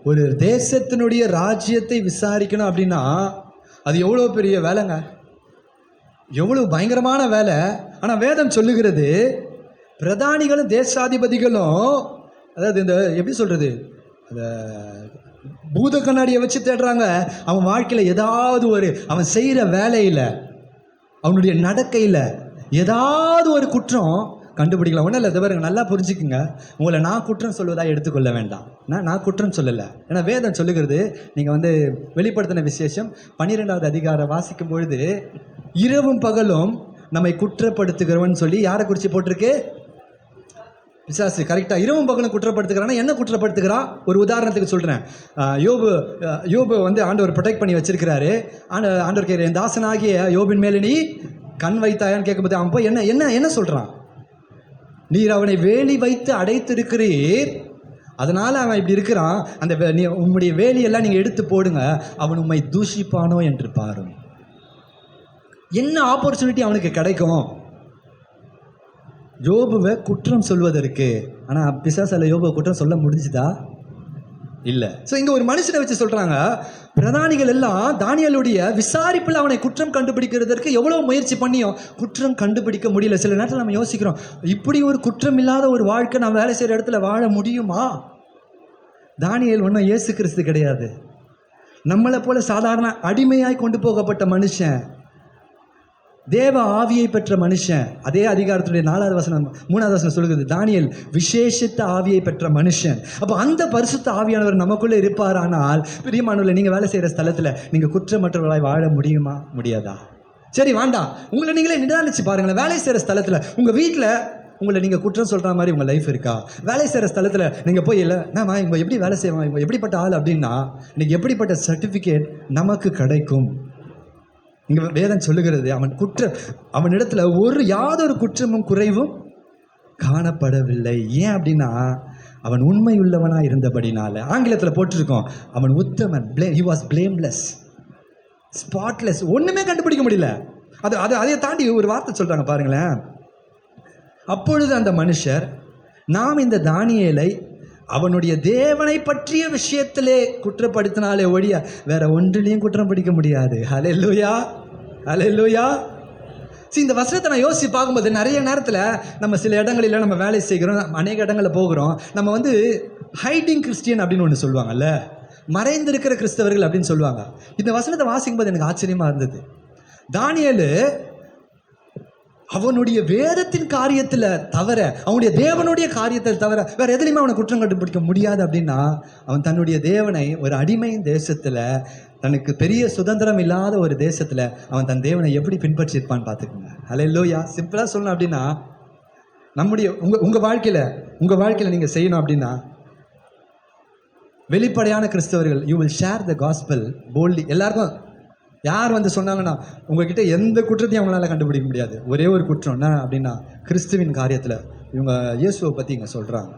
Speaker 1: ஒரு தேசத்தினுடைய ராஜ்யத்தை விசாரிக்கணும் அப்படின்னா அது எவ்வளோ பெரிய வேலைங்க, எவ்வளோ பயங்கரமான வேலை. ஆனால் வேதம் சொல்லுகிறது, பிரதானிகளும் தேசாதிபதிகளும், அதாவது இந்த எப்படி சொல்கிறது, அந்த பூத கண்ணாடியை வச்சு தேடுறாங்க. அவன் வாழ்க்கையில் ஏதாவது ஒரு, அவன் செய்கிற வேலையில், அவனுடைய நடக்கையில் ஏதாவது ஒரு குற்றம் கண்டுபிடிக்கலாம். ஒன்றும் இல்லை, இதை பாருங்க, நல்லா புரிஞ்சுக்குங்க. உங்களை நான் குற்றம் சொல்வதாக எடுத்துக்கொள்ள வேண்டாம். நான் குற்றம் சொல்லலை. ஏன்னா வேதம் சொல்லுகிறது, நீங்கள் வெளிப்படுத்தின விசேஷம் 12வது அதிகாரம் வாசிக்கும் பொழுது, இரவும் பகலும் நம்மை குற்றப்படுத்துகிறவன் சொல்லி யாரை குறித்து போட்டிருக்கு? பிசாசு. கரெக்டாக. இரவும் பகலும் குற்றப்படுத்துகிறான்னா என்ன குற்றப்படுத்துகிறான்? ஒரு உதாரணத்துக்கு சொல்கிறேன். யோபு ஆண்டவர் ப்ரொடெக்ட் பண்ணி வச்சிருக்கிறாரு. ஆண்டவர் கேட்குற, என் தாசனாகிய யோபின் மேலே நீ கண் வைத்தாயான்னு கேட்கும்போது அவன் போய் என்ன சொல்கிறான்? நீர் அவனை வேலி வைத்து அடைத்திருக்கிறீர், அதனால் அவன் இப்படி இருக்கிறான். அந்த உம்முடைய வேலியெல்லாம் நீங்கள் எடுத்து போடுங்க, அவன் உம்மை தூஷிப்பானோ என்று பாரும். என்ன ஆப்பர்ச்சுனிட்டி அவனுக்கு கிடைக்கும் யோபுவை குற்றம் சொல்வதற்கு? ஆனால் பிசாசால யோபுவை குற்றம் சொல்ல முடிஞ்சுதா? இல்லை. ஸோ இங்கே ஒரு மனுஷனை வச்சு சொல்கிறாங்க, பிரதானிகள் எல்லாம் தானியேலுடைய விசாரிப்பில் அவனை குற்றம் கண்டுபிடிக்கிறதற்கு எவ்வளோ முயற்சி பண்ணியும் குற்றம் கண்டுபிடிக்க முடியல. சில நேரத்தில் நம்ம யோசிக்கிறோம், இப்படி ஒரு குற்றம் இல்லாத ஒரு வாழ்க்கை நம்ம வேலை செய்கிற இடத்துல வாழ முடியுமா? தானியேல் ஒன்றும் இயேசு கிறிஸ்து கிடையாது. நம்மளை போல சாதாரண அடிமையாய் கொண்டு போகப்பட்ட மனுஷன், தேவ ஆவியை பெற்ற மனுஷன். அதே அதிகாரத்துடைய 4வது வசனம் 3வது வசனம் சொல்லுகிறது, தானியேல் விசேஷித்த ஆவியை பெற்ற மனுஷன். அப்போ அந்த பரிசுத்த ஆவியானவர் நமக்குள்ளே இருப்பார். ஆனால் பிரியமானவர்களே, நீங்கள் வேலை செய்கிற ஸ்தலத்தில் நீங்கள் குற்றமற்றவர்களாய் வாழ முடியுமா? முடியாதா? சரி, வேண்டாம், உங்களை நீங்களே நிதானிச்சு பாருங்களேன். வேலை செய்கிற ஸ்தலத்தில், உங்கள் வீட்டில் உங்களை நீங்கள் குற்றம் சொல்கிற மாதிரி உங்கள் லைஃப் இருக்கா? வேலை செய்கிற ஸ்தலத்தில் நீங்கள் போய், இல்லை நாம இவங்க எப்படி வேலை செய்வான், இவங்க எப்படிப்பட்ட ஆள் அப்படின்னா இன்னைக்கு எப்படிப்பட்ட சர்டிஃபிகேட் நமக்கு கிடைக்கும்? இங்கே வேதம் சொல்லுகிறது, அவனிடத்துல யாதொரு குற்றமும் குறைவும் காணப்படவில்லை. ஏன் அப்படின்னா அவன் உண்மையுள்ளவனாக இருந்தபடினால. ஆங்கிலத்தில் போட்டிருக்கோம், அவன் உத்தமன். he was blameless, spotless. ஒன்றுமே கண்டுபிடிக்க முடியல. அதை தாண்டி ஒரு வார்த்தை சொல்கிறாங்க பாருங்களேன். அப்பொழுது அந்த மனுஷர், நாம் இந்த தானியேலை அவனுடைய தேவனை பற்றிய விஷயத்திலே குற்றப்படுத்தினாலே ஒழிய வேற ஒன்றிலையும் குற்றம் பிடிக்க முடியாது. ஹல்லேலூயா, ஹல்லேலூயா. இந்த வசனத்தை நான் யோசிச்சு பார்க்கும்போது நிறைய நேரத்தில் நம்ம சில இடங்களில் நம்ம வேலை செய்கிறோம், அநேக இடங்களில் போகிறோம். நம்ம ஹைடிங் கிறிஸ்டியன் அப்படின்னு ஒன்று சொல்லுவாங்கல்ல, மறைந்திருக்கிற கிறிஸ்தவர்கள் அப்படின்னு சொல்லுவாங்க. இந்த வசனத்தை வாசிக்கும் போது எனக்கு ஆச்சரியமாக இருந்தது. தானியேலு அவனுடைய வேதத்தின் காரியத்தில் தவிர, அவனுடைய தேவனுடைய காரியத்தில் தவிர வேற எதுலையுமே அவனை குற்றம் கண்டுபிடிக்க முடியாது. அப்படின்னா அவன் தன்னுடைய தேவனை ஒரு அடிமையின் தேசத்தில், தனக்கு பெரிய சுதந்திரம் இல்லாத ஒரு தேசத்தில் அவன் தன் தேவனை எப்படி பின்பற்றியிருப்பான்னு பார்த்துக்கோங்க. ஹல்லேலூயா. சிம்பிளாக சொல்லணும் அப்படின்னா, நம்முடைய உங்கள் வாழ்க்கையில் நீங்கள் செய்யணும் அப்படின்னா, வெளிப்படையான கிறிஸ்தவர்கள், you will share the gospel boldly. எல்லாருக்கும் யார் சொன்னாங்கன்னா உங்ககிட்ட எந்த குற்றத்தையும் அவங்களால கண்டுபிடிக்க முடியாது. ஒரே ஒரு குற்றம் என்ன அப்படின்னா, கிறிஸ்துவின் காரியத்தில் இவங்க இயேசுவை பற்றி இங்கே சொல்கிறாங்க.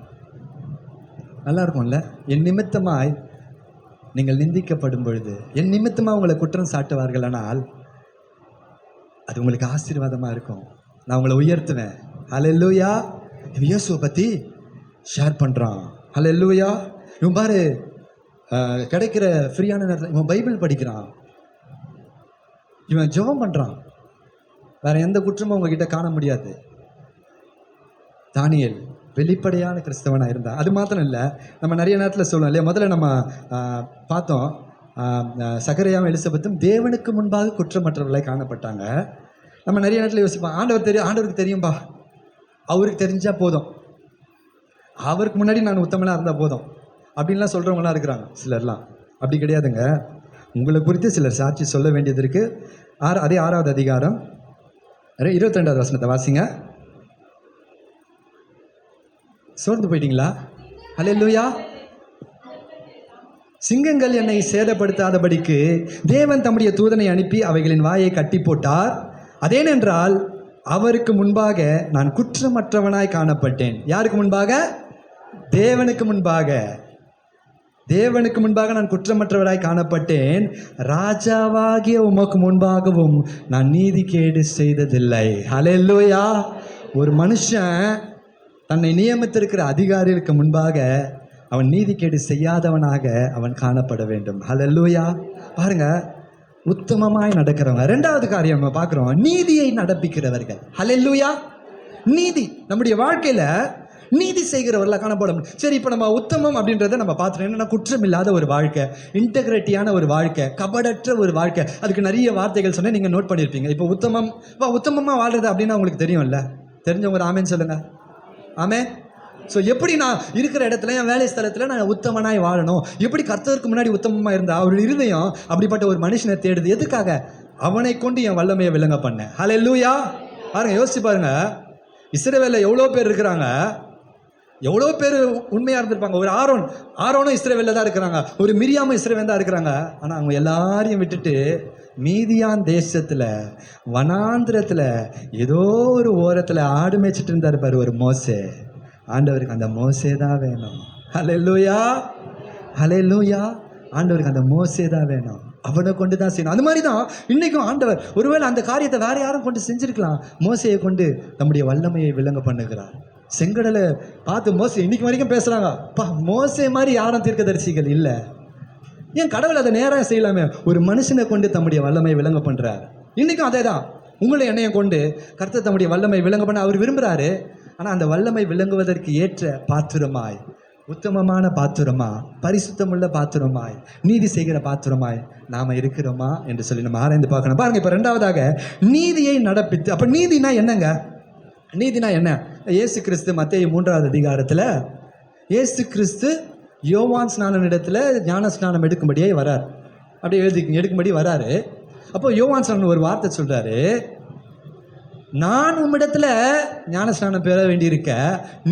Speaker 1: நல்லா இருக்கும்ல? என் நிமித்தமாய் நீங்கள் நிந்திக்கப்படும் பொழுது, என் நிமித்தமாக உங்களை குற்றம் சாட்டுவார்கள், ஆனால் அது உங்களுக்கு ஆசீர்வாதமாக இருக்கும். நான் உங்களை உயர்த்துவேன். ஹல்லேலூயா. இவன் இயேசுவை பற்றி ஷேர் பண்ணுறான். ஹல்லேலூயா. இவன் பாரு, கிடைக்கிற ஃப்ரீயான நேரத்தில் இவன் பைபிள் படிக்கிறான், இவன் ஜெபம் பண்ணுறான். வேற எந்த குற்றமும் உங்ககிட்ட காண முடியாது. தானியேல் வெளிப்படையான கிறிஸ்தவனாக இருந்தான். அது மாத்திரம் இல்லை, நம்ம நிறைய நேரத்தில் சொல்லுவோம் இல்லையா, முதல்ல நம்ம பார்த்தோம், சகரியாவும் எலிசபெத்தும் தேவனுக்கு முன்பாக குற்றமற்றவர்களாய் காணப்பட்டாங்க. நம்ம நிறைய நேரத்தில் யோசிப்போம், ஆண்டவருக்கு தெரியும்பா, அவருக்கு தெரிஞ்சால் போதும், அவருக்கு முன்னாடி நான் உத்தமனாக இருந்தால் போதும் அப்படின்லாம் சொல்கிறவங்களாம் இருக்கிறாங்க சிலர்லாம். அப்படி கிடையாதுங்க. உங்களை குறித்து சிலர் சாட்சி சொல்ல வேண்டியது இருக்குது. அதே 6வது அதிகாரம் 22வது வசனத்தை வாசிங்க. சோர்ந்து போயிட்டீங்களா? ஹல்லேலூயா. சிங்கங்கள் என்னை சேதப்படுத்தாதபடிக்கு தேவன் தம்முடைய தூதனை அனுப்பி அவைகளின் வாயை கட்டி போட்டார். அதேனென்றால் அவருக்கு முன்பாக நான் குற்றமற்றவனாய் காணப்பட்டேன். யாருக்கு முன்பாக? தேவனுக்கு முன்பாக. தேவனுக்கு முன்பாக நான் குற்றமற்றவராய் காணப்பட்டேன். ராஜாவாகிய உமக்கு முன்பாகவும் நான் நீதிகேடு செய்ததில்லை. ஹல்லேலூயா. ஒரு மனுஷன் தன்னை நியமித்திருக்கிற அதிகாரிகளுக்கு முன்பாக அவன் நீதிகேடு செய்யாதவனாக அவன் காணப்பட வேண்டும். ஹல்லேலூயா. பாருங்க, உத்தமமாய் நடக்கிறவங்க. 2வது காரியம் நம்ம பார்க்குறோம், நீதியை நடப்பிக்கிறவர்கள். ஹல்லேலூயா. நீதி நம்முடைய வாழ்க்கையில் நீதி செய்கிறவர்களாக காணப்படும். சரி, இப்போ நம்ம உத்தமம் அப்படின்றத நம்ம பார்த்துட்டோம். என்னன்னா, குற்றம் இல்லாத ஒரு வாழ்க்கை, இன்டெகிரிட்டியான ஒரு வாழ்க்கை, கபடற்ற ஒரு வாழ்க்கை. அதுக்கு நிறைய வார்த்தைகள் சொன்னால் நீங்கள் நோட் பண்ணியிருப்பீங்க. இப்போ உத்தமமாக வாழ்றது அப்படின்னா உங்களுக்கு தெரியும்ல? தெரிஞ்சவங்க ஒரு ஆமேன்னு சொல்லுங்க. ஆமே. ஸோ எப்படி நான் இருக்கிற இடத்துல, என் வேலை ஸ்தலத்தில் நான் உத்தமனாய் வாழணும், எப்படி கர்த்தருக்கு முன்னாடி உத்தமமாக இருந்தா அவருடைய இருதயம் அப்படிப்பட்ட ஒரு மனுஷனை தேடுது. எதுக்காக? அவனை கொண்டு என் வல்லமையை விளங்க பண்ணேன். ஹல்லேலூயா. பாருங்க, யோசிச்சு பாருங்க, இஸ்ரவேலில் எவ்வளோ பேர் இருக்கிறாங்க, எவ்வளோ பேர் உண்மையாக இருந்திருப்பாங்க. ஒரு ஆரோனும் இஸ்ரவேலில் தான் இருக்கிறாங்க, ஒரு மிரியாமும் இஸ்ரவேல் தான் இருக்கிறாங்க. ஆனால் அவங்க எல்லாரையும் விட்டுட்டு மீதியான் தேசத்தில் வனாந்திரத்தில் ஏதோ ஒரு ஓரத்தில் ஆடு மேய்ச்சிட்டு இருந்தார் பாரு ஒரு மோசே. ஆண்டவருக்கு அந்த மோசே தான் வேணும். ஹல்லேலூயா, ஹல்லேலூயா. ஆண்டவருக்கு அந்த மோசே தான் வேணும், அவனை கொண்டு தான் செய்யணும். அந்த மாதிரி தான் இன்றைக்கும் ஆண்டவர் ஒருவேளை அந்த காரியத்தை வேற யாரும் கொண்டு செஞ்சுருக்கலாம், மோசையை கொண்டு தம்முடைய வல்லமையை விளங்க பண்ணுகிறார். செங்கடலை பார்த்து மோசே இன்னைக்கு வரைக்கும் பேசுகிறாங்க, பா மோசே மாதிரி யாரும் தீர்க்கதரிசிகள் இல்லை. ஏன் கடவுள் அதை நேராக செய்யலாமே? ஒரு மனுஷனை கொண்டு தம்முடைய வல்லமையை விளங்க பண்ணுறார். இன்றைக்கும் அதே தான், உங்களை என்னையும் கொண்டு கர்த்தர் தம்முடைய வல்லமை விளங்க பண்ண அவர் விரும்புகிறாரு. ஆனால் அந்த வல்லமை விளங்குவதற்கு ஏற்ற பாத்திரமாய், உத்தமமான பாத்திரமா, பரிசுத்தமுள்ள பாத்திரமாய், நீதி செய்கிற பாத்திரமாய் நாம் இருக்கிறோமா என்று சொல்லி நம்ம ஆராய்ந்து பார்க்கணும். பாருங்க, இப்போ 2வதாக நீதியை நடப்பித்து. அப்போ நீதினா என்னங்க? நீதினா என்ன? இயேசு கிறிஸ்து மத்தேயு 3வது அதிகாரத்தில் இயேசு கிறிஸ்து யோவான் ஸ்நானனிடத்தில் ஞான ஸ்நானம் எடுக்கும்படியே வரார். அப்படியே எடுக்கும்படி வராரு. அப்போ யோவான் ஸ்நானன் ஒரு வார்த்தை சொல்கிறாரு, நான் உம்மிடத்தில் ஞான ஸ்நானம் பெற வேண்டியிருக்க,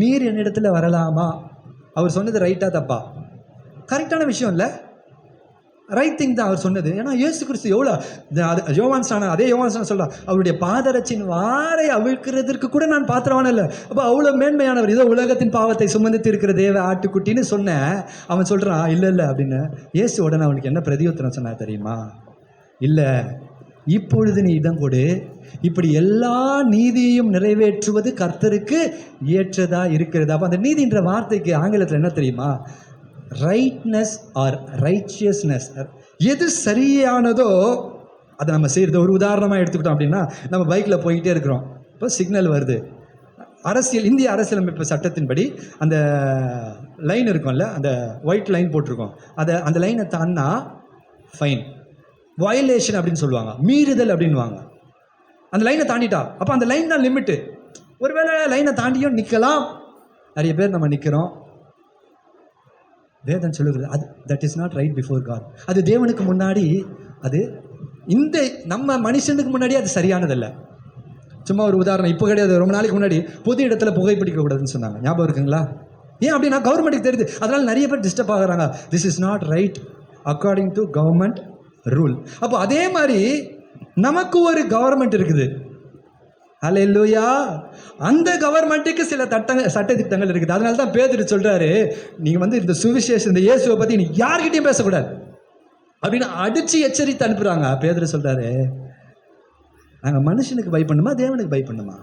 Speaker 1: நீர் என்னிடத்தில் வரலாமா? அவர் சொன்னது ரைட்டா தப்பா? கரெக்டான விஷயம் இல்லை? ரைட் திங் தான் அவர் சொன்னது. ஏன்னா இயேசு கிறிஸ்து எவ்வளோ யோவான் ஸ்நானன், அதே யோவான் ஸ்நானன் சொல்கிறார், அவருடைய பாதரட்சின் வாரை அவிழ்க்கிறதுக்கு கூட நான் பாத்திரவான இல்லை. அப்போ அவ்வளோ மேன்மையானவர். இதோ உலகத்தின் பாவத்தை சுமந்து இருக்கிற தேவ ஆட்டுக்குட்டின்னு சொன்னேன். அவன் சொல்கிறான் இல்லை அப்படின்னு. இயேசு உடனே அவனுக்கு என்ன பிரதியுத்தரம் சொன்னா தெரியுமா? இல்லை, இப்பொழுது நீ இடம் கொடு, இப்படி எல்லா நீதியையும் நிறைவேற்றுவது கர்த்தருக்கு ஏற்றதா இருக்கிறது. அப்போ அந்த நீதின்ற வார்த்தைக்கு ஆங்கிலத்தில் என்ன தெரியுமா? Rightness or righteousness. எது சரியானதோ அதை நம்ம செய்கிறது. ஒரு உதாரணமாக எடுத்துக்கிட்டோம் அப்படின்னா, நம்ம பைக்கில் போய்கிட்டே இருக்கிறோம், இப்போ சிக்னல் வருது. இந்திய அரசியலமைப்பு சட்டத்தின்படி அந்த லைன் இருக்கும்ல, அந்த ஒயிட் லைன் போட்டிருக்கோம், அந்த லைனை தாண்டினா ஃபைன், வயலேஷன் அப்படின்னு சொல்லுவாங்க, மீறுதல் அப்படின்வாங்க. அந்த லைனை தாண்டிட்டா அப்போ அந்த லைன் தான் லிமிட்டு. ஒருவேளை லைனை தாண்டியும் நிற்கலாம், நிறைய பேர் நம்ம நிற்கிறோம். வேதம் சொல்லுகிறது அது that is not right before God. அது தேவனுக்கு முன்னாடி, அது இந்த நம்ம மனுஷனுக்கு முன்னாடி அது சரியானதல்ல. சும்மா ஒரு உதாரணம், இப்போ கிடையாது, ரொம்ப நாளைக்கு முன்னாடி பொது இடத்துல புகைப்பிடிக்க கூடாதுன்னு சொன்னாங்க, ஞாபகம் இருக்குங்களா? ஏன் அப்படின்னா கவர்மெண்ட்டுக்கு தெரியுது, அதனால் நிறைய பேர் டிஸ்டர்ப் ஆகுறாங்க. This is not right according to government rule. அப்போ அதே மாதிரி நமக்கு ஒரு கவர்மெண்ட் இருக்குது. ஹல்லேலூயா. அந்த கவர்மெண்ட்டுக்கு சில சட்டத்திட்டங்கள் இருக்குது. அதனால தான் பேதுரு சொல்றாரு, நீங்க இந்த சுவிசேஷம், இந்த இயேசுவை பத்தி நீ யார்கிட்டயும் பேசக்கூடாது அப்படின்னு அடிச்சு எச்சரித்து அனுப்புறாங்க. பேதுரு சொல்றாரு, நாங்க மனுஷனுக்கு பயப்படணுமா தேவனுக்கு பயப்படணுமா?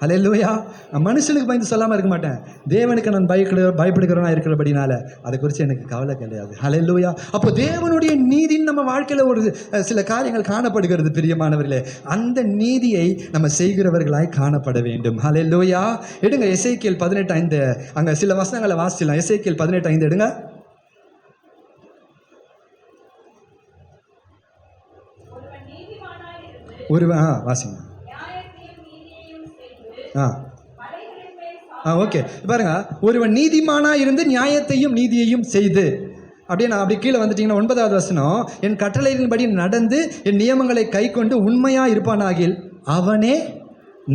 Speaker 1: ஹல்லேலூயா. நான் மனுஷனுக்கு பயந்து சொல்லாமல் இருக்க மாட்டேன், தேவனுக்கு நான் பயப்படுகிறவனா இருக்கிறபடினால அதை குறித்து எனக்கு கவலை கிடையாது. ஹல்லேலூயா. அப்போ தேவனுடைய நீதின்னு நம்ம வாழ்க்கையில் ஒரு சில காரியங்கள் காணப்படுகிறது பிரியமானவர்களே. அந்த நீதியை நம்ம செய்கிறவர்களாய் காணப்பட வேண்டும். ஹல்லேலூயா. எடுங்க எசேக்கியேல் 18:5, அங்கே சில வசனங்களை வாசிக்கலாம். எசேக்கியேல் 18:5 எடுங்க. வாசிங்க. ஓகே, பாருங்க, ஒருவன் நீதிமானா இருந்து நியாயத்தையும் நீதியையும் செய்து, அப்படியே நான் அப்படி கீழே வந்துட்டீங்கன்னா 9வது வசனம், என் கட்டளையின்படி நடந்து என் நியமங்களை கை கொண்டு உண்மையா இருப்பானாகில் அவனே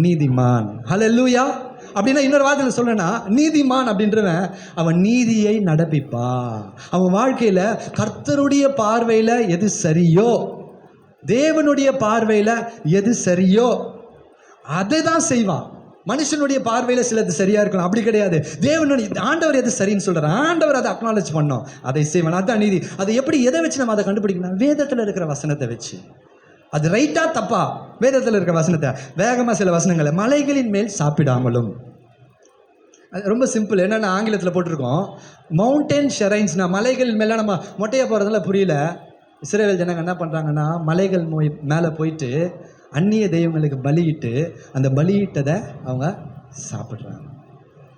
Speaker 1: நீதிமான். ஹல்லேலூயா. அப்படின்னா இன்னொரு வார்த்தையில் சொல்லனா, நீதிமான் அப்படின்றவன் அவன் நீதியை நடப்பிப்பான். அவன் வாழ்க்கையில் கர்த்தருடைய பார்வையில் எது சரியோ, தேவனுடைய பார்வையில் எது சரியோ அதை தான் செய்வான். மனுஷனுடைய பார்வையில் சிலது சரியா இருக்கலாம், அப்படி கிடையாது. தேவனுடைய ஆண்டவர் எது சரின்னு சொல்றாரு, ஆண்டவர் அதை அக்னாலேஜ் பண்ணோம், அதை செய்வான். அதுதான் நீதி. அதை எப்படி, எதை வச்சு நம்ம அதை கண்டுபிடிக்கணும்? வேதத்தில் இருக்கிற வசனத்தை வச்சு. அது ரைட்டா தப்பா? வேதத்தில் இருக்கிற வசனத்தை. வேகமாக சில வசனங்களை, மலைகளின் மேல் சாப்பிடாமலும், அது ரொம்ப சிம்பிள். என்னென்னா ஆங்கிலத்தில் போட்டிருக்கோம், மவுண்டன் ஷெரைன்ஸ்னா மலைகள் மேலே நம்ம மொட்டையை போகிறதுல புரியல. இஸ்ரவேல் ஜனங்க என்ன பண்ணுறாங்கன்னா, மலைகள் மேலே போயிட்டு அந்நிய தெய்வங்களுக்கு பலியிட்டு அந்த பலியிட்டதை அவங்க சாப்பிட்றாங்க.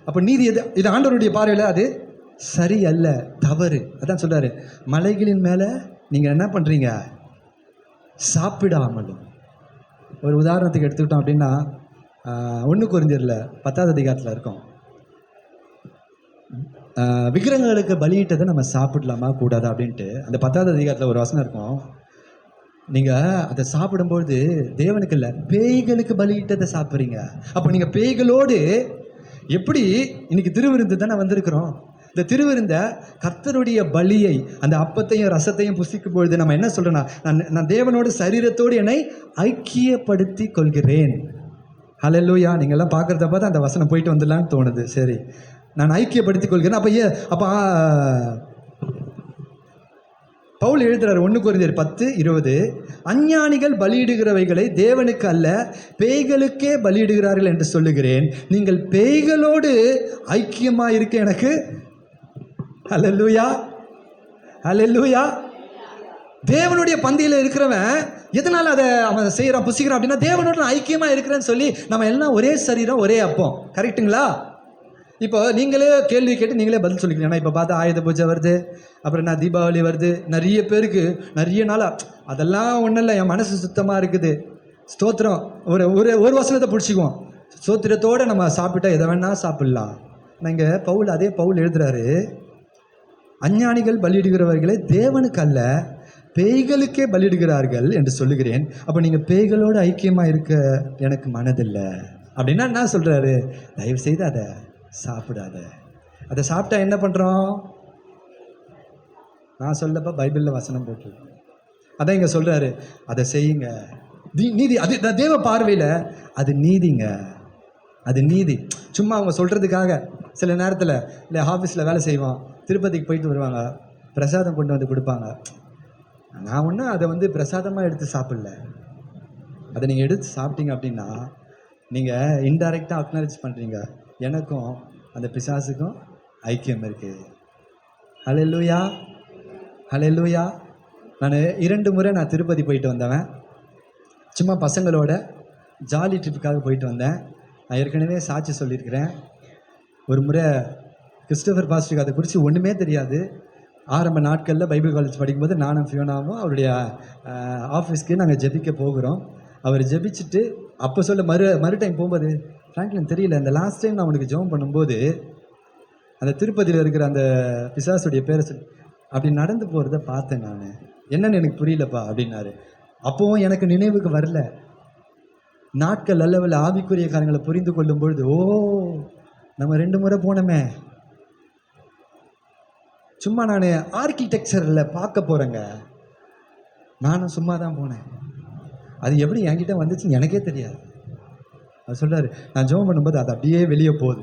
Speaker 1: அப்போ நீதி எது? இது ஆண்டவருடைய பார்வையில் அது சரி அல்ல, தவறு. அதான் சொல்கிறாரு, மலைகளின் மேலே நீங்கள் என்ன பண்ணுறீங்க? சாப்பிடாமலும். ஒரு உதாரணத்துக்கு எடுத்துக்கிட்டோம் அப்படின்னா, 1 கொரிந்தியரில் 10வது அதிகாரத்தில் இருக்கோம், விக்கிரகங்களுக்கு பலியிட்டதை நம்ம சாப்பிடலாமா கூடாதா அப்படின்ட்டு. அந்த 10வது அதிகாரத்தில் ஒரு வசனம் இருக்கும், நீங்கள் அதை சாப்பிடும்பொழுது தேவனுக்கு இல்லை பேய்களுக்கு பலியிட்டதை சாப்பிட்றீங்க. அப்போ நீங்கள் பேய்களோடு எப்படி, இன்னைக்கு திருவிருந்து தானே வந்திருக்கிறோம், இந்த திருவிருந்த கர்த்தருடைய பலியை, அந்த அப்பத்தையும் ரசத்தையும் புசிக்கும் பொழுது நம்ம என்ன சொல்கிறோன்னா, நான் தேவனோட சரீரத்தோடு என்னை ஐக்கியப்படுத்தி கொள்கிறேன். ஹல்லேலூயா. நீங்கள்லாம் பார்க்குறத பார்த்தா அந்த வசனம் போயிட்டு வந்துடலான்னு தோணுது. சரி, நான் ஐக்கியப்படுத்திக் கொள்கிறேன். அப்போ பவுல் எழுதுறாரு 1 கொரிந்தியர் 10:20, அஞ்ஞானிகள் பலியிடுகிறவைகளை தேவனுக்கு அல்ல பேய்களுக்கே பலியிடுகிறார்கள் என்று சொல்லுகிறேன். நீங்கள் பேய்களோடு ஐக்கியமா இருக்க எனக்கு. ஹல்லேலூயா, ஹல்லேலூயா. தேவனுடைய பந்தியில் இருக்கிறவன் எதனால அதை அவன் செய்யறான், புசிக்கிறான் அப்படின்னா, தேவனோட ஐக்கியமா இருக்கிறேன்னு சொல்லி. நம்ம எல்லாம் ஒரே சரீரம் ஒரே அப்பம், கரெக்டுங்களா? இப்போ நீங்களே கேள்வி கேட்டு நீங்களே பதில் சொல்லிக்கிறீங்க. ஏன்னா இப்போ பார்த்தா ஆயுத பூஜை வருது, அப்புறம் என்ன தீபாவளி வருது, நிறைய பேருக்கு நிறைய நாளாக அதெல்லாம் ஒன்றும் இல்லை, என் மனசு சுத்தமாக இருக்குது, ஸ்தோத்திரம். ஒரு வசனத்தை பிடிச்சிக்குவோம், ஸ்தோத்திரத்தோடு நம்ம சாப்பிட்டா எதை வேணால் சாப்பிட்லாம். நாங்கள் அதே பவுல் எழுதுறாரு, அஞ்ஞானிகள் பலியிடுகிறவர்களை தேவனுக்கு அல்ல பேய்களுக்கே பலியிடுகிறார்கள் என்று சொல்லுகிறேன். அப்போ நீங்கள் பேய்களோடு ஐக்கியமாக இருக்க எனக்கு மனதில்லை அப்படின்னா என்ன சொல்கிறாரு? தயவு செய்து அதை சாப்பிடாத. அதை சாப்பிட்டா என்ன பண்ணுறோம்? நான் சொல்லப்ப பைபிளில் வசனம் போட்டிருக்கு. அதான் இங்கே சொல்கிறாரு, அதை செய்யுங்க. நீதி, அது தேவ பார்வையில் அது நீதிங்க, அது நீதி. சும்மா அவங்க சொல்கிறதுக்காக சில நேரத்தில் இல்லை ஆஃபீஸில் வேலை செய்வோம், திருப்பதிக்கு போயிட்டு வருவாங்க, பிரசாதம் கொண்டு வந்து கொடுப்பாங்க. நான் ஒன்றும் அதை வந்து பிரசாதமாக எடுத்து சாப்பிடல. அதை நீங்கள் எடுத்து சாப்பிட்டீங்க அப்படின்னா நீங்கள் இன்டைரக்டாக அக்னாலேஜ் பண்ணுறீங்க, எனக்கும் அந்த பிசாசுக்கும் ஐக்கியம் இருக்குது. ஹல்லேலூயா, ஹல்லேலூயா. நான் 2 முறை நான் திருப்பதி போயிட்டு வந்தவன். சும்மா பசங்களோட ஜாலி ட்ரிப்புக்காக போயிட்டு வந்தேன். நான் ஏற்கனவே சாட்சி சொல்லியிருக்கிறேன். ஒரு முறை கிறிஸ்டோஃபர் பாஸ்டருக்கு அதை குறித்து ஒன்றுமே தெரியாது. ஆரம்ப நாட்களில் பைபிள் காலேஜ் படிக்கும்போது நானும் ஃபியோனாவும் அவருடைய ஆஃபீஸ்க்கு நாங்கள் ஜெபிக்க போகிறோம். அவர் ஜெபிச்சுட்டு அப்போ சொல்ல மறு டைம் போகும்போது, ஃப்ராங்க்லின் தெரியல, இந்த லாஸ்ட் டைம் நான் அவனுக்கு ஜெபம் பண்ணும்போது அந்த திருப்பதியில் இருக்கிற அந்த பிசாசுடைய பேரை சொல்லி அப்படி நடந்து போகிறத பார்த்தேன். நான் என்னன்னு எனக்கு புரியலப்பா அப்படின்னாரு. அப்போவும் எனக்கு நினைவுக்கு வரல. நாட்கள் அளவில் ஆவிக்குரிய காரியங்களை புரிந்து கொள்ளும் பொழுது, ஓ நம்ம 2 முறை போனோமே. சும்மா நான் ஆர்கிடெக்சரில் பார்க்க போகிறேங்க, நானும் சும்மா தான் போனேன். அது எப்படி என்கிட்ட வந்துச்சுன்னு எனக்கே தெரியாது. அது சொல்கிறாரு, நான் ஜெபம் பண்ணும்போது அது அப்படியே வெளியே போகுது.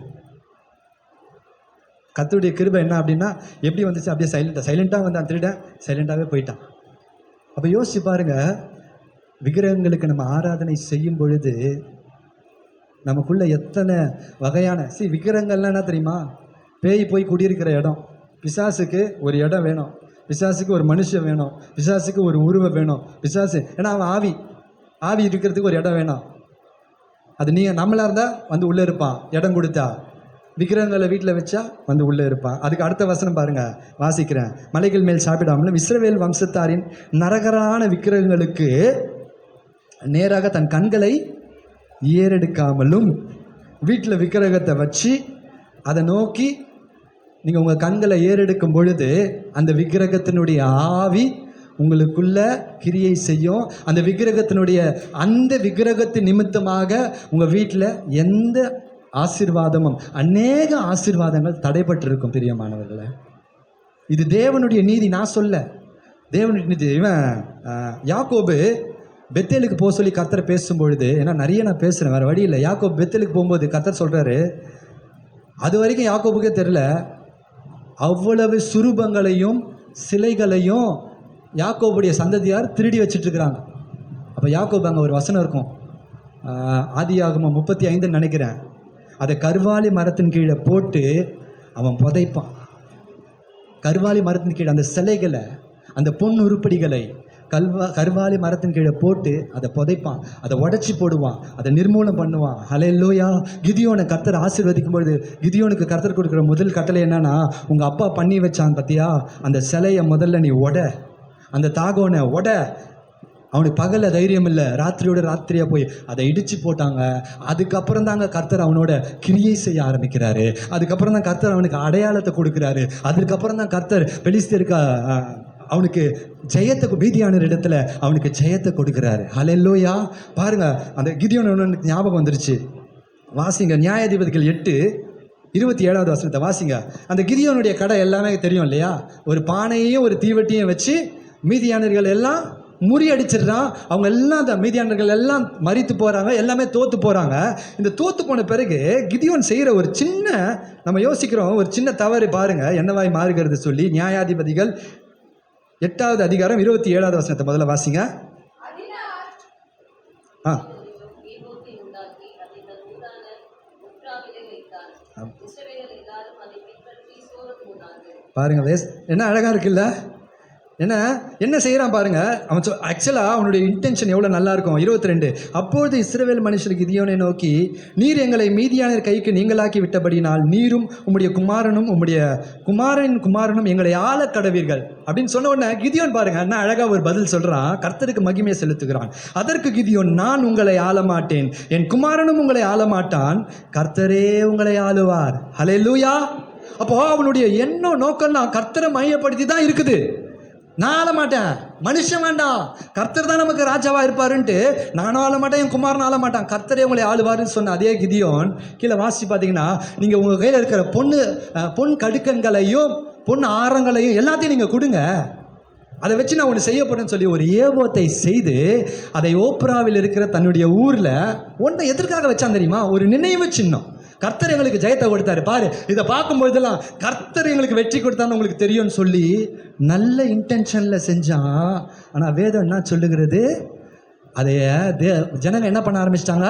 Speaker 1: கர்த்தருடைய கிருபை என்ன அப்படின்னா, எப்படி வந்துச்சு அப்படியே சைலண்ட்டாக வந்து அந்த திருடன் சைலண்ட்டாகவே போயிட்டான். அப்போ யோசிச்சு பாருங்க, விக்கிரகங்களுக்கு நம்ம ஆராதனை செய்யும் பொழுது நமக்குள்ள எத்தனை வகையான விக்கிரகங்கள்லாம் என்ன தெரியுமா? பேய் போய் குடியிருக்கிற இடம். பிசாசுக்கு ஒரு இடம் வேணும், பிசாசுக்கு ஒரு மனுஷன் வேணும், பிசாசுக்கு ஒரு உருவம் வேணும். பிசாசு ஏன்னா அவன் ஆவி இருக்கிறதுக்கு ஒரு இடம் வேணும். அது நீங்கள் நம்மளாக இருந்தால் வந்து உள்ளே இருப்பான், இடம் கொடுத்தா. விக்கிரகங்களை வீட்டில் வச்சா வந்து உள்ளே இருப்பான். அதுக்கு அடுத்த வசனம் பாருங்க, வாசிக்கிறேன். மலைகள் மேல் சாப்பிடாமலும் இஸ்ரவேல் வம்சத்தாரின் நரகரான விக்கிரகங்களுக்கு நேராக தன் கண்களை ஏறெடுக்காமலும், வீட்டில் விக்கிரகத்தை வச்சு அதை நோக்கி நீங்கள் உங்கள் கண்களை ஏறெடுக்கும் பொழுது அந்த விக்கிரகத்தினுடைய ஆவி உங்களுக்குள்ள கிரியை செய்யும். அந்த விக்கிரகத்தின் நிமித்தமாக உங்கள் வீட்டில் எந்த ஆசீர்வாதமும், அநேக ஆசீர்வாதங்கள் தடைபட்டிருக்கும். பிரியமானவர்களே, இது தேவனுடைய நீதி. நான் சொல்ல தேவனுடைய நீதி. இவன் யாக்கோபு பெத்தேலுக்கு போக சொல்லி கர்த்தர் பேசும்பொழுது, ஏன்னா நிறைய நான் பேசுகிறேன், வேறு வழி இல்லை. யாக்கோபு பெத்தேலுக்கு போகும்போது கர்த்தர் சொல்கிறாரு, அது வரைக்கும் யாக்கோபுக்கே தெரில, அவ்வளவு சுரூபங்களையும் சிலைகளையும் யாக்கோபுடைய சந்ததியார் திருடி வச்சிட்ருக்கிறாங்க. அப்போ யாக்கோபு அங்கே ஒரு வசனம் இருக்கும், ஆதியாகமம் 35 நினைக்கிறேன். அதை கர்வாலி மரத்தின் கீழே போட்டு அவன் புதைப்பான். கர்வாலி மரத்தின் கீழே அந்த சிலைகளை, அந்த பொன் உருப்படிகளை கர்வாலி மரத்தின் கீழே போட்டு அதை புதைப்பான், அதை உடைச்சி போடுவான், அதை நிர்மூலம் பண்ணுவான். ஹல்லேலூயா. கிதியோனை கர்த்தர் ஆசீர்வதிக்கும் பொழுது கிதியோனுக்கு கர்த்தர் கொடுக்குற முதல் கட்டளை என்னன்னா, உங்கள் அப்பா பண்ணி வச்சான் பார்த்தியா, அந்த சிலையை முதல்ல நீ அந்த தாகோனை அவனுக்கு பகலில் தைரியம் இல்லை, ராத்திரியோட ராத்திரியாக போய் அதை இடித்து போட்டாங்க. அதுக்கப்புறம் தாங்க கர்த்தர் அவனோட கிரியை செய்ய ஆரம்பிக்கிறாரு. அதுக்கப்புறம் தான் கர்த்தர் அவனுக்கு அடையாளத்தை கொடுக்குறாரு. அதுக்கப்புறம் தான் கர்த்தர் பெலிஸ்தருக்கு அவனுக்கு ஜெயத்தை, மீதியான இடத்துல அவனுக்கு ஜெயத்தை கொடுக்குறாரு. ஹல்லேலூயா. பாருங்க, அந்த கிதியோன் ஞாபகம் வந்துருச்சு. வாசிங்க நியாயாதிபதிகள் 8:27 வசனத்தை வாசிங்க. அந்த கிதியோனுடைய கடை எல்லாமே தெரியும் இல்லையா? ஒரு பானையையும் ஒரு தீவட்டியும் வச்சு மீதியானர்கள் எல்லாம் முறியடிச்சிடுறான். அவங்க எல்லாம், அந்த மீதியானர்கள் எல்லாம் மரித்து போகிறாங்க, எல்லாமே தோற்று போகிறாங்க. இந்த தோற்று போன பிறகு கிதியோன் செய்கிற ஒரு சின்ன, நம்ம யோசிக்கிறோம், ஒரு சின்ன தவறு பாருங்க என்னவாய் மாறுகிறது சொல்லி. நியாயாதிபதிகள் 8வது அதிகாரம் 27வது வசனத்தை முதல்ல வாசிங்க. பாருங்க, என்ன அழகா இருக்குல்ல? என்ன செய்கிறான் பாருங்க. அவன் ஆக்சுவலாக அவனுடைய இன்டென்ஷன் எவ்வளோ நல்லா இருக்கும். 22, அப்பொழுது இஸ்ரவேல் மனுஷர் கிதியோனை நோக்கி, நீர் எங்களை மீதியானர் கைக்கு நீங்களாக்கி விட்டபடினால் நீரும் உம்முடைய குமாரனும் எங்களை ஆள கடவீர்கள் அப்படின்னு சொன்ன உடனே கிதியோன் பாருங்க என்ன அழகா ஒரு பதில் சொல்றான். கர்த்தருக்கு மகிமையை செலுத்துகிறான். அதற்கு கிதியோன், நான் உங்களை ஆள மாட்டேன், என் குமாரனும் உங்களை ஆள மாட்டான், கர்த்தரே உங்களை ஆளுவார். ஹல்லேலூயா. அப்போ அவனுடைய எண்ணம் நோக்கம்லாம் கர்த்தரை மையப்படுத்தி தான் இருக்குது. நான் ஆள மாட்டேன், மனுஷன் வேண்டாம், கர்த்தர் தான் நமக்கு ராஜாவாக இருப்பாருன்ட்டு நானும் ஆள மாட்டேன், என் குமாரனும் ஆள மாட்டான், கர்த்தரே உங்களை ஆளுவாருன்னு சொன்ன அதே கிதியோன் கீழே வாசி பார்த்தீங்கன்னா, நீங்கள் உங்கள் கையில் இருக்கிற பொன் கடுக்கன்களையும் பொன் ஆரங்களையும் எல்லாத்தையும் நீங்கள் கொடுங்க, அதை வச்சு நான் ஒன்று செய்ய போறேன்னு சொல்லி ஒரு ஏபோத்தை செய்து அதை ஓப்ராவில் இருக்கிற தன்னுடைய ஊரில் ஒன்றை எதற்காக வச்சான் தெரியுமா? ஒரு நினைவு சின்னம். கர்த்தர் எங்களுக்கு ஜெயத்தை கொடுத்தாரு பாரு, இதை பார்க்கும்போதெல்லாம் கர்த்தர் எங்களுக்கு வெற்றி கொடுத்தான்னு உங்களுக்கு தெரியும்னு சொல்லி நல்ல இன்டென்ஷனில் செஞ்சான். ஆனால் வேதம் என்ன சொல்லுகிறது? அதைய ஜனங்க என்ன பண்ண ஆரம்பிச்சிட்டாங்க?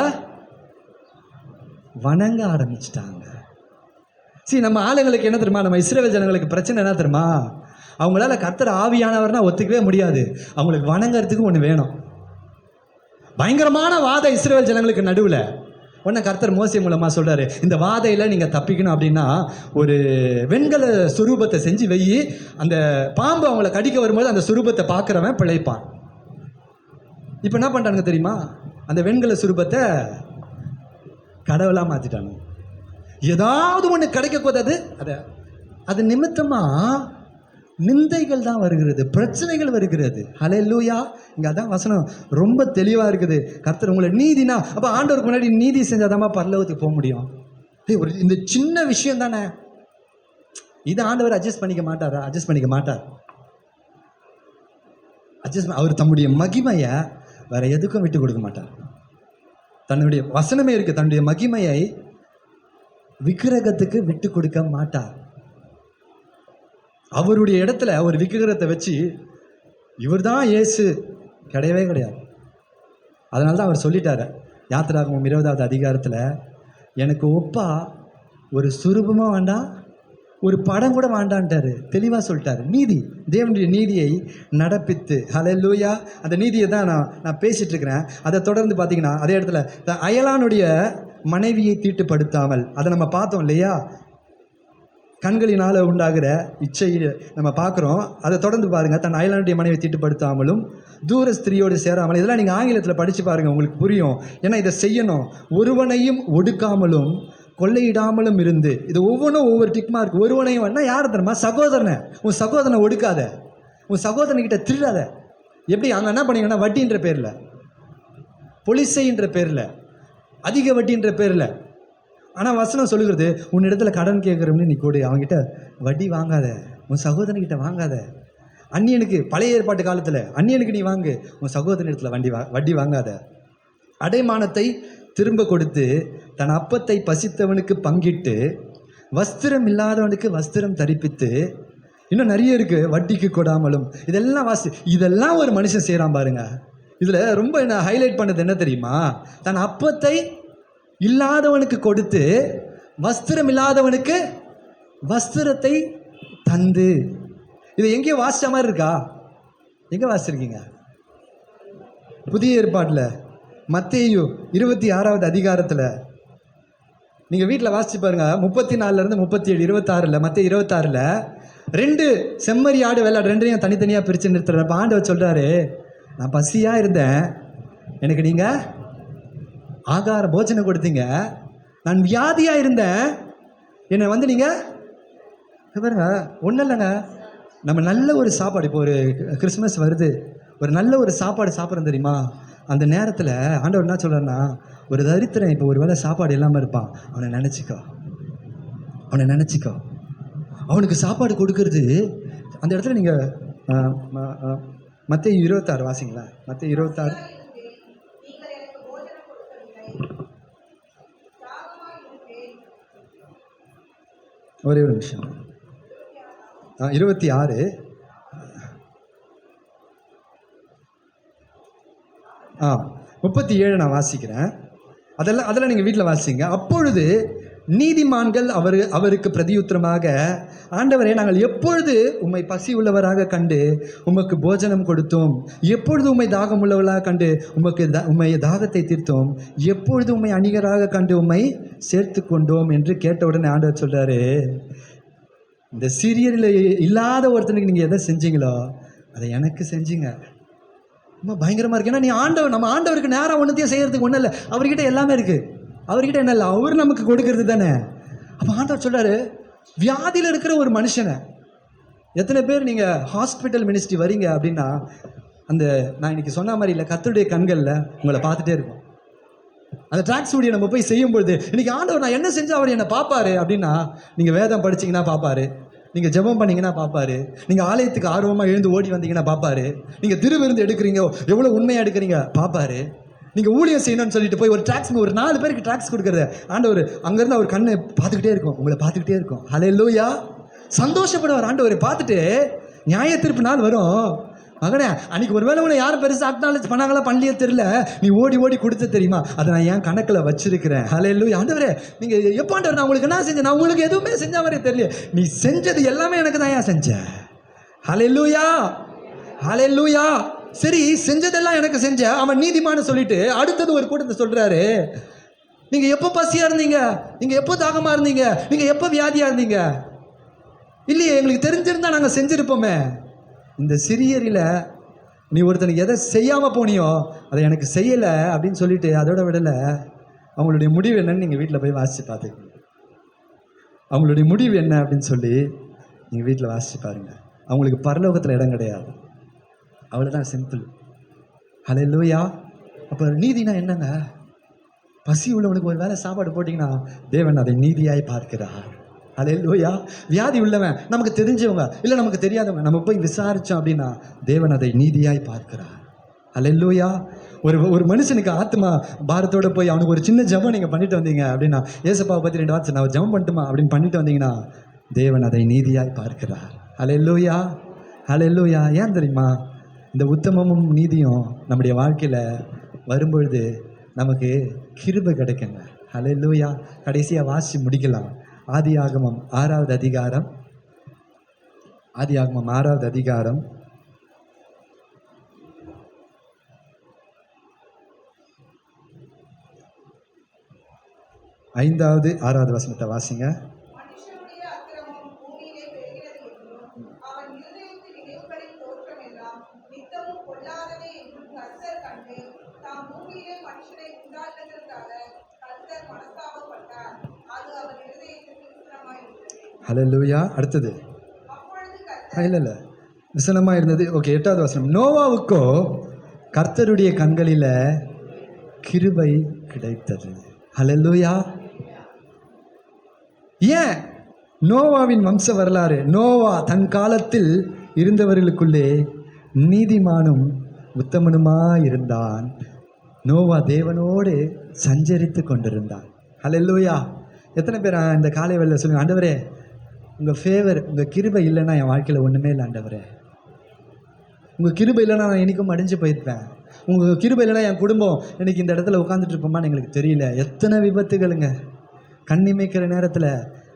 Speaker 1: வணங்க ஆரம்பிச்சிட்டாங்க. நம்ம ஆளுங்களுக்கு என்ன தெரியுமா? நம்ம இஸ்ரவேல் ஜனங்களுக்கு பிரச்சனை என்ன தெரியுமா? அவங்களால கர்த்தர் ஆவியானவர்னா ஒத்துக்கவே முடியாது. அவங்களுக்கு வணங்கறதுக்கு ஒன்று வேணும். பயங்கரமான வாத இஸ்ரவேல் ஜனங்களுக்கு நடுவில் ஒன்று கர்த்தர் மோசே மூலமாக சொல்கிறாரு, இந்த வாதையில் நீங்கள் தப்பிக்கணும் அப்படின்னா ஒரு வெண்கல சுரூபத்தை செஞ்சு வெயி, அந்த பாம்பு அவங்கள கடிக்க வரும்போது அந்த சுரூபத்தை பார்க்குறவன் பிழைப்பான். இப்போ என்ன பண்ணுறாங்க தெரியுமா? அந்த வெண்கல சுரூபத்தை கடவுளாக மாற்றிட்டாங்க. ஏதாவது ஒன்று கிடைக்க கூடாது, அது நிமித்தமாக நிந்தைகள் தான் வருகிறது, பிரச்சனைகள் வருகிறது. ஹல்லேலூயா. இங்கே அதான் வசனம் ரொம்ப தெளிவாக இருக்குது. கர்த்தர் உங்களை நீதினா, அப்போ ஆண்டவருக்கு முன்னாடி நீதி செஞ்சாதாம்மா பரலோகத்துக்கு போக முடியும். ஒரு இந்த சின்ன விஷயம் தானே, இது ஆண்டவர் அட்ஜஸ்ட் பண்ணிக்க மாட்டாரா? அட்ஜஸ்ட் பண்ணிக்க மாட்டார். அவர் தம்முடைய மகிமையை வேற எதுக்கும் விட்டு கொடுக்க மாட்டார். தன்னுடைய வசனமே இருக்கு, தன்னுடைய மகிமையை விக்கிரகத்துக்கு விட்டு கொடுக்க மாட்டார். அவருடைய இடத்துல ஒரு விக்கிரகத்தை வச்சு இவர் தான் இயேசு கிடையவே கிடையாது. அதனால தான் அவர் சொல்லிட்டாரு யாத்திராகமம் 20வது அதிகாரத்தில், எனக்கு ஒப்பா ஒரு சுரூபமாக வேண்டாம், ஒரு படம் கூட வேண்டான்ட்டாரு. தெளிவாக சொல்லிட்டாரு. நீதி, தேவனுடைய நீதியை நடப்பித்து. ஹல்லேலூயா. அந்த நீதியை தான் நான் பேசிட்டு இருக்கிறேன். அதை தொடர்ந்து பார்த்தீங்கன்னா அதே இடத்துல அயலானுடைய மனைவியை தீட்டுப்படுத்தாமல், அதை நம்ம பார்த்தோம் இல்லையா? கண்களினால் உண்டாகிற இச்சையை நம்ம பார்க்குறோம். அதை தொடர்ந்து பாருங்கள். தன் அயலானுடைய மனைவியை தீட்டுப்படுத்தாமலும் தூர ஸ்திரியோடு சேராமல். இதெல்லாம் நீங்கள் ஆங்கிலத்தில் படித்து பாருங்கள், உங்களுக்கு புரியும். ஏன்னா இதை செய்யணும். ஒருவனையும் ஒடுக்காமலும் கொள்ளையிடாமலும் இருந்து. இது ஒவ்வொன்றும் ஒவ்வொரு டிக் மார்க். ஒருவனையும் வேணா யார் தருமா? சகோதரனை. உன் சகோதரனை ஒடுக்காத, உன் சகோதரன்கிட்ட திருடாத. எப்படி அங்கே என்ன பண்ணீங்கன்னா வட்டின்ற பேரில், பொலிசைன்ற பேரில், அதிக வட்டின்ற பேரில். ஆனால் வசனம் சொல்லுகிறது, உன்னிடத்துல கடன் கேட்குறோம்னு நீ கூட அவங்ககிட்ட வட்டி வாங்காத, உன் சகோதரன்கிட்ட வாங்காத. அந்நியனுக்கு, பழைய ஏற்பாட்டு காலத்தில் அந்நியனுக்கு நீ வாங்கு, உன் சகோதரனிடத்தில் வட்டி வாங்காத. அடைமானத்தை திரும்ப கொடுத்து தன் அப்பத்தை பசித்தவனுக்கு பங்கிட்டு வஸ்திரம் இல்லாதவனுக்கு வஸ்திரம் தரிப்பித்து. இன்னும் நிறைய இருக்குது. வட்டிக்கு கொடாமலும். இதெல்லாம் ஒரு மனுஷன் செய்கிறான் பாருங்க. இதில் ரொம்ப என்ன ஹைலைட் பண்ணது என்ன தெரியுமா? தன் அப்பத்தை இல்லாதவனுக்கு கொடுத்து வஸ்திரம் இல்லாதவனுக்கு வஸ்திரத்தை தந்து. இது எங்கேயோ வாசிச்ச மாதிரி இருக்கா? எங்கே வாசிச்சிருக்கீங்க? புதிய ஏற்பாட்டில் மத்தேயு 26வது அதிகாரத்தில் நீங்கள் வீட்டில் வாசிச்சு பாருங்க. 34 37 26 மத்தேயு 26 2 செம்மறி ஆடு வெள்ளாடு ரெண்டையும் தனித்தனியாக பிரித்து நிறுத்துறப்ப ஆண்டவர் சொல்கிறாரு, நான் பசியாக இருந்தேன், எனக்கு நீங்கள் ஆகார போஜனம் கொடுத்தீங்க. நான் வியாதியாக இருந்தேன், என்னை நீங்கள் பாருங்க. ஒன்றும் இல்லைங்க, நம்ம நல்ல ஒரு சாப்பாடு, இப்போ ஒரு கிறிஸ்மஸ் வருது, ஒரு நல்ல ஒரு சாப்பாடு சாப்பிட்றோம் தெரியுமா? அந்த நேரத்தில் ஆண்டவர் என்ன சொல்கிறாருன்னா, ஒரு தரித்திரன் இப்போ ஒரு வேளை சாப்பாடு இல்லாமல் இருப்பான், அவனை நினச்சிக்கோ, அவனுக்கு சாப்பாடு கொடுக்கறது. அந்த இடத்துல நீங்கள் மத்தேயு 26 வாசிங்களா? மத்தேயு 26 ஒரே ஒரு நிமிஷம். 26 37 நான் வாசிக்கிறேன். அதெல்லாம் நீங்கள் வீட்டில் வாசிங்க. அப்பொழுது நீதிமான்கள் அவருக்கு பிரதியுத்தரமாக, ஆண்டவரே, நாங்கள் எப்பொழுது உம்மை பசி உள்ளவராக கண்டு உமக்கு போஜனம் கொடுத்தோம், எப்பொழுது உம்மை தாகம் உள்ளவர்களாக கண்டு உம்மை தாகத்தை தீர்த்தோம், எப்பொழுது உம்மை அணிகராக கண்டு உம்மை சேர்த்து கொண்டோம் என்று கேட்டவுடனே ஆண்டவர் சொல்கிறாரு, இந்த சிறியரில் இல்லாத ஒருத்தனுக்கு நீங்கள் எதை செஞ்சீங்களோ அதை எனக்கு செஞ்சீங்க. ரொம்ப பயங்கரமாக இருக்குது. ஏன்னா நம்ம ஆண்டவருக்கு நேரம் ஒன்றுத்தையும் செய்கிறதுக்கு ஒன்றும் இல்லை. அவர்கிட்ட எல்லாமே இருக்குது. அவர்கிட்ட என்ன இல்லை, அவர் நமக்கு கொடுக்கறது தானே. அப்போ ஆண்டவர் சொல்கிறாரு, வியாதியில் இருக்கிற ஒரு மனுஷனை, எத்தனை பேர் நீங்கள் ஹாஸ்பிட்டல் மினிஸ்ட்ரி வரீங்க அப்படின்னா, அந்த நான் இன்னைக்கு சொன்ன மாதிரி இல்லை, கர்த்தருடைய கண்களில் உங்களை பார்த்துட்டே இருக்கும். அந்த ட்ராக் ஸ்டூடியோ நம்ம போய் செய்யும்பொழுது, இன்னைக்கு ஆண்டவர் நான் என்ன செஞ்சால் அவர் என்னை பார்ப்பாரு அப்படின்னா, நீங்கள் வேதம் படிச்சிங்கன்னா பார்ப்பாரு, நீங்கள் ஜெபம் பண்ணீங்கன்னா பார்ப்பாரு. நீங்கள் ஆலயத்துக்கு ஆர்வமாக எழுந்து ஓடி வந்தீங்கன்னா பார்ப்பாரு. நீங்கள் திருவிருந்து எடுக்கிறீங்க, எவ்வளோ உண்மையாக எடுக்கிறீங்க பார்ப்பாரு. நீங்கள் ஊழியம் செய்யணும்னு சொல்லிட்டு போய் ஒரு ட்ராக்ஸ், ஒரு 4 பேருக்கு ட்ராக்ஸ் கொடுக்குறது ஆண்டவர் அங்கேருந்து அவர் கண்ணை பார்த்துக்கிட்டே இருக்கும், உங்களை பார்த்துக்கிட்டே இருக்கும். ஹல்லேலூயா. சந்தோஷப்படுவார் ஆண்டவரை பார்த்துட்டு. நியாய தீர்ப்பு நாள் வரும், மகனே அன்னைக்கு ஒரு வேளை உன்னை யாரும் பெருசாக அக்னாலேஜ் பண்ணாங்களா பண்ணலையே தெரியல, நீ ஓடி ஓடி கொடுத்த தெரியுமா, அதை நான் என் கணக்கில் வச்சிருக்கிறேன். ஹல்லேலூயா. ஆண்டவரே நீங்கள் எப்போ ஆண்டவர் நான் உங்களுக்கு என்ன செஞ்சேன், நான் உங்களுக்கு எதுவுமே செஞ்ச மாதிரி தெரியல, நீ செஞ்சது எல்லாமே எனக்கு தான் ஏன் செஞ்சேன். ஹல்லேலூயா, ஹல்லேலூயா. சரி, செஞ்சதெல்லாம் எனக்கு செஞ்ச அவன் நீதிமான்னு சொல்லிட்டு அடுத்தது ஒரு கூட்டத்தை சொல்றாரு, நீங்க எப்போ பசியா இருந்தீங்க, நீங்க எப்போ தாகமா இருந்தீங்க, நீங்க எப்போ வியாதியா இருந்தீங்க, இல்லையே எங்களுக்கு தெரிஞ்சிருந்தா நாங்கள் செஞ்சிருப்போமே. இந்த சிறியரில் நீ ஒருத்தனுக்கு எதை செய்யாமல் போனியோ அதை எனக்கு செய்யலை அப்படின்னு சொல்லிட்டு அதோட விடலை. அவங்களுடைய முடிவு என்னன்னு நீங்கள் வீட்டில் போய் வாசித்து பார்த்துக்கோங்க. அவங்களுடைய முடிவு என்ன அப்படின்னு சொல்லி நீங்கள் வீட்டில் வாசித்து பாருங்கள். அவங்களுக்கு பரலோகத்தில் இடம் கிடையாது. அவ்வளோதான், சிம்பிள். ஹல்லேலூயா. அப்போ நீதினா என்னங்க? பசி உள்ளவனுக்கு ஒரு வேளை சாப்பாடு போட்டிங்கன்னா தேவன் அதை நீதியாய் பார்க்கிறார். ஹல்லேலூயா. வியாதி உள்ளவன் நமக்கு தெரிஞ்சவங்க இல்லை நமக்கு தெரியாதவங்க நம்ம போய் விசாரித்தோம் அப்படின்னா தேவன் அதை நீதியாய் பார்க்கிறார். ஹல்லேலூயா. ஒரு மனுஷனுக்கு ஆத்மா பாரத்தோடு போய் அவனுக்கு ஒரு சின்ன ஜெபம் நீங்கள் பண்ணிட்டு வந்தீங்க அப்படின்னா, ஏசப்பாவை பற்றி 2 வார்த்தை நான் ஜெபம் பண்ணட்டுமா அப்படின்னு பண்ணிட்டு வந்தீங்கன்னா தேவன் அதை நீதியாய் பார்க்கிறார். ஹல்லேலூயா, ஹல்லேலூயா. ஏன் தெரியுமா? இந்த உத்தமமும் நீதியும் நம்முடைய வாழ்க்கையில் வரும்பொழுது நமக்கு கிருபை கிடைக்குங்க. ஹல்லேலூயா. கடைசியாக வாசி முடிக்கலாம். ஆதியாகமம் 6வது அதிகாரம், ஆதியாகமம் 6வது அதிகாரம் 5வது 6வது வசனத்தை வாசிங்க.
Speaker 2: மனுஷனுடைய அக்கிரமம் பூமியிலே பெருகிறது என்றும் அவன் இருதயத்தின் நினைவுகளின் தோற்றமெல்லாம் நித்தமும் பொல்லாதவை என்றும் கர்த்தர் கண்டு தாம் பூமியிலே மனுஷனை உண்டாக்குவதற்காக கர்த்தர் மனஸ்தாபப்பட்டார். அது அவர் இருதயத்திற்கு விசனமாயிருந்தது.
Speaker 1: ஹல்லேலூயா. அடுத்தது
Speaker 2: அப்பொழுது கர்த்தர்
Speaker 1: இல்லை விசனமாக இருந்தது. ஓகே, 8வது வசனம். நோவாவுக்கோ கர்த்தருடைய கண்களில் கிருபை கிடைத்தது. ஹல்லேலூயா. ஏன்? நோவாவின் வம்ச வரலாறு. நோவா தன் காலத்தில் இருந்தவர்களுக்குள்ளே நீதிமானும் உத்தமனுமாய் இருந்தான். நோவா தேவனோடு சஞ்சரித்து கொண்டிருந்தான். ஹல்லேலூயா. எத்தனை பேர் இந்த காலை வேளையில சொல்லுங்க, ஆண்டவரே உங்கள் ஃபேவர், உங்கள் கிருபை இல்லைன்னா என் வாழ்க்கையில் ஒன்றுமே இல்லை ஆண்டவரே. உங்கள் கிருபை இல்லைன்னா நான் இன்றைக்கும் அடைஞ்சு போயிருப்பேன். உங்கள் கிருபை இல்லைன்னா என் குடும்பம் இன்னைக்கு இந்த இடத்துல உட்காந்துட்டு இருப்போமான்னு எங்களுக்கு தெரியல. எத்தனை விபத்துகளுங்க. கண்ணிமைக்கிற நேரத்தில்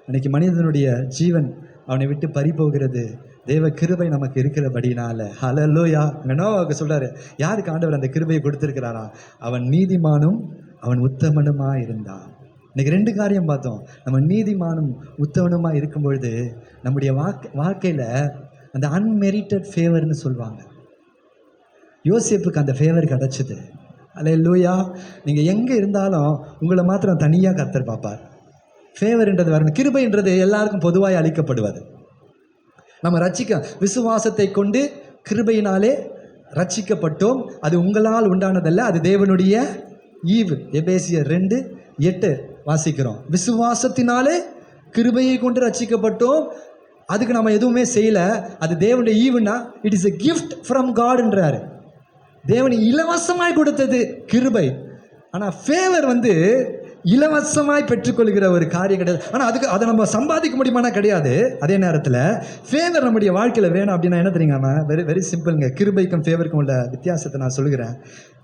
Speaker 1: அன்றைக்கி மனிதனுடைய ஜீவன் அவனை விட்டு பறி போகிறது. தேவ கிருபை நமக்கு இருக்கிறபடினால. ஹல்லேலூயா. அங்கே நோவாவுக்கு சொல்கிறாரு, யாருக்கு ஆண்டவர் அந்த கிருபையை கொடுத்துருக்கிறாரா? அவன் நீதிமானும் அவன் உத்தமனுமாக இருந்தான். இன்றைக்கி 2 காரியம் பார்த்தோம். நம்ம நீதிமானும் உத்தமனுமாக இருக்கும் பொழுது நம்முடைய வாழ்க்கையில் அந்த அன்மெரிட்டட் ஃபேவர்னு சொல்லுவாங்க. யோசேப்புக்கு அந்த ஃபேவர் கிடச்சிது. ஹல்லேலூயா. நீங்கள் எங்கே இருந்தாலும் உங்களை மாத்திரம் தனியாக கர்த்தர் பார்ப்பார். ஃபேவர்ன்றது வரணும். கிருபைன்றது எல்லாருக்கும் பொதுவாக அளிக்கப்படுவது. நம்ம விசுவாசத்தை கொண்டு கிருபையினாலே ரட்சிக்கப்பட்டோம். அது உங்களால் உண்டானதல்ல, அது தேவனுடைய ஈவு. எபேசியர் 2:8 வாசிக்கிறோம். விசுவாசத்தினாலே கிருபையை கொண்டு ரட்சிக்கப்பட்டோம். அதுக்கு நம்ம எதுவுமே செய்யல, அது தேவனுடைய ஈவுனா it is a gift from காட்ன்றாரு. தேவன் இலவசமாய் கொடுத்தது கிருபை. ஆனால் ஃபேவர் இலவசமாய் பெற்றுக்கொள்கிற ஒரு காரியம் கிடையாது. ஆனால் அதை நம்ம சம்பாதிக்க முடியுமானா கிடையாது. அதே நேரத்தில் ஃபேவர் நம்முடைய வாழ்க்கையில் வேணும் அப்படின்னா என்ன தெரியுங்க? Very very சிம்பிளுங்க. கிருபைக்கும் ஃபேவருக்கும் உள்ள வித்தியாசத்தை நான் சொல்கிறேன்.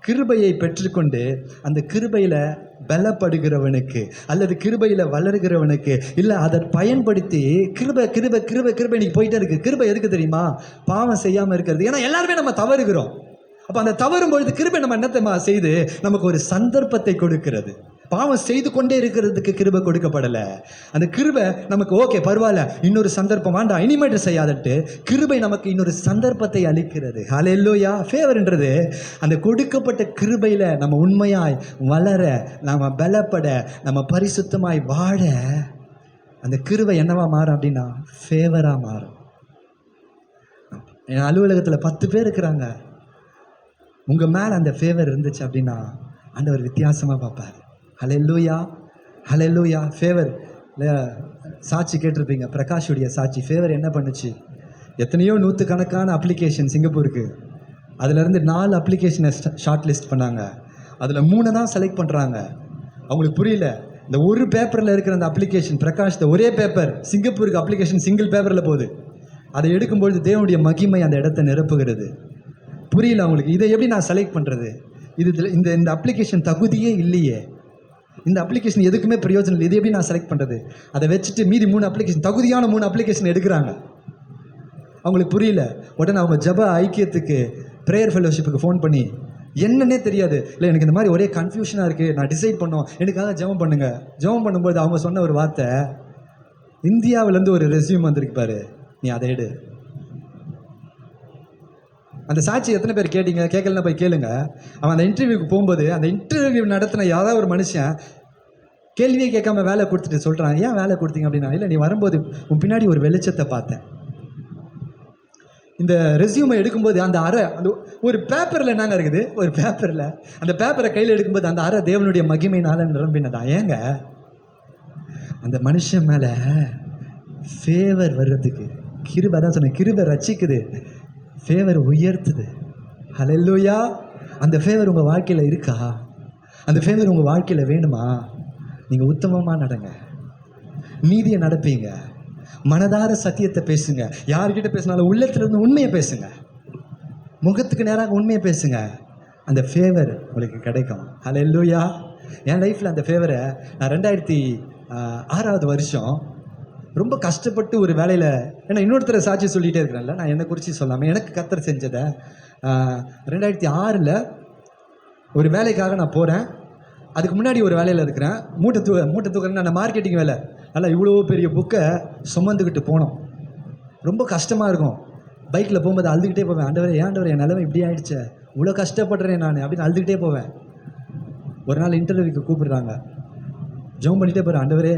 Speaker 1: கிருபையை பெற்றுக்கொண்டு அந்த கிருபையில் பலப்படுகிறவனுக்கு அல்லது கிருபையில் வளர்கிறவனுக்கு, இல்லை அதை பயன்படுத்தி கிருபை கிருபை கிருபை கிருபை இன்னைக்கு போயிட்டே இருக்குது. கிருபை எதுக்கு தெரியுமா? பாவம் செய்யாமல் இருக்கிறது. ஏன்னா எல்லாருமே நம்ம தவறுகிறோம். அப்போ அந்த தவறும் பொழுது கிருபை நம்ம என்னத்தை செய்து நமக்கு ஒரு சந்தர்ப்பத்தை கொடுக்கிறது. பாவம் செய்து கொண்டே இருக்கிறதுக்கு கிருபை கொடுக்கப்படலை. அந்த கிருபை நமக்கு ஓகே பரவாயில்ல, இன்னொரு சந்தர்ப்பம் வேண்டாம், இனிமேட்டு செய்யாதட்டு கிருபை நமக்கு இன்னொரு சந்தர்ப்பத்தை அளிக்கிறது. ஹல்லேலூயா. ஃபேவர்ன்றது அந்த கொடுக்கப்பட்ட கிருபையில் நம்ம உண்மையாய் வளர, நம்ம பலப்பட, நம்ம பரிசுத்தமாய் வாழ அந்த கிருபை என்னவா மாறும் அப்படின்னா ஃபேவராக மாறும். என் அலுவலகத்தில் 10 பேர் இருக்கிறாங்க. உங்கள் மேலே அந்த ஃபேவர் இருந்துச்சு அப்படின்னா ஆண்டவர் வித்தியாசமாக பார்ப்பார். ஹல்லேலூயா, ஹல்லேலூயா. ஃபேவர் சாட்சி கேட்டிருப்பீங்க, பிரகாஷுடைய சாட்சி. ஃபேவர் என்ன பண்ணுச்சு? எத்தனையோ நூற்றுக்கணக்கான அப்ளிகேஷன் சிங்கப்பூருக்கு. அதுலேருந்து 4 அப்ளிகேஷனை ஷார்ட் லிஸ்ட் பண்ணாங்க. அதில் 3 தான் செலக்ட் பண்ணுறாங்க. அவங்களுக்கு புரியல, இந்த ஒரு பேப்பரில் இருக்கிற அந்த அப்ளிகேஷன், பிரகாஷ் ஒரே பேப்பர், சிங்கப்பூருக்கு அப்ளிகேஷன் சிங்கிள் பேப்பரில் போகுது. அதை எடுக்கும்பொழுது தேவனுடைய மகிமை அந்த இடத்தை நிரப்புகிறது. புரியல அவங்களுக்கு, இதை எப்படி நான் செலக்ட் பண்ணுறது? இந்த இந்த அப்ளிகேஷன் தகுதியே இல்லையே, இந்த அப்ளிகேஷன் எதுக்குமே பிரயோஜனம் இல்லை, இது எப்படி நான் செலக்ட் பண்ணுறது? அதை வச்சுட்டு மீதி 3 அப்ளிகேஷன், தகுதியான 3 அப்ளிகேஷன் எடுக்கிறாங்க. அவங்களுக்கு புரியல. உடனே அவங்க ஜப ஐக்கியத்துக்கு, ப்ரேயர் ஃபெலோஷிப்புக்கு ஃபோன் பண்ணி, என்னன்னே தெரியாது, இல்லை எனக்கு இந்த மாதிரி ஒரே கன்ஃபியூஷனாக இருக்குது, நான் டிசைட் பண்ணோம், எனக்காக ஜெபம் பண்ணுங்க. ஜெபம் பண்ணும்போது அவங்க சொன்ன ஒரு வார்த்தை, இந்தியாவிலேருந்து ஒரு ரெஸ்யூம் வந்திருக்கு பாரு, நீ அதை எடு. அந்த சாட்சி எத்தனை பேர் கேட்டீங்க? கேட்கலன்னா போய் கேளுங்க. அவன் அந்த இன்டர்வியூக்கு போகும்போது, அந்த இன்டர்வியூ நடத்தின யாராவது ஒரு மனுஷன் கேள்வியே கேட்காம வேலை கொடுத்துட்டு சொல்கிறான், ஏன் வேலை கொடுத்தீங்க அப்படின்னா, இல்லை நீ வரும்போது உன் பின்னாடி ஒரு வெளிச்சத்தை பார்த்தேன். இந்த ரெஸ்யூமை எடுக்கும்போது அந்த அறை, அந்த ஒரு பேப்பரில் என்னங்க இருக்குது, ஒரு பேப்பரில் அந்த பேப்பரை கையில் எடுக்கும்போது அந்த அறை தேவனுடைய மகிமையினால நிரம்பினதான். ஏங்க அந்த மனுஷன் மேலே ஃபேவர் வர்றதுக்கு, கிருபை தான் சொன்னேன், கிருபை ரட்சிக்குது, ஃபேவர் உயர்த்துது. ஹல்லேலூயா. அந்த ஃபேவர் உங்கள் வாழ்க்கையில் இருக்கா? அந்த ஃபேவர் உங்கள் வாழ்க்கையில் வேணுமா? நீங்கள் உத்தமமாக நடங்க, நீதியை நடப்பீங்க, மனதார சத்தியத்தை பேசுங்க. யார்கிட்ட பேசினாலும் உள்ளத்திலிருந்து உண்மையை பேசுங்க, முகத்துக்கு நேராக உண்மையை பேசுங்க. அந்த ஃபேவர் உங்களுக்கு கிடைக்கும். ஹல்லேலூயா. என் லைஃப்பில் அந்த ஃபேவரை நான் 2006வது வருஷம் ரொம்ப கஷ்டப்பட்டு ஒரு வேலையில், ஏன்னா இன்னொருத்தரை சாட்சி சொல்லிகிட்டே இருக்கிறேன்ல, நான் என்னை குறித்து சொல்லாமல் எனக்கு கர்த்தர் செஞ்சதை, 2006ல் ஒரு வேலைக்காக நான் போகிறேன். அதுக்கு முன்னாடி ஒரு வேலையில் இருக்கிறேன், மூட்டை தூக்குறேன்னு, அந்த மார்க்கெட்டிங் வேலை. நல்லா இவ்வளோ பெரிய புக்கை சுமந்துக்கிட்டு போனோம், ரொம்ப கஷ்டமாக இருக்கும். பைக்கில் போகும்போது அழுதுகிட்டே போவேன், ஆண்டவரே ஏன் என் நிலைமை இப்படி ஆகிடுச்சே, இவ்வளோ கஷ்டப்படுறேன் நான் அப்படின்னு அழுதுகிட்டே போவேன். ஒரு நாள் இன்டர்வியூக்கு கூப்பிடுறாங்க, ஜெபம் பண்ணிகிட்டே போகிறேன், ஆண்டவரே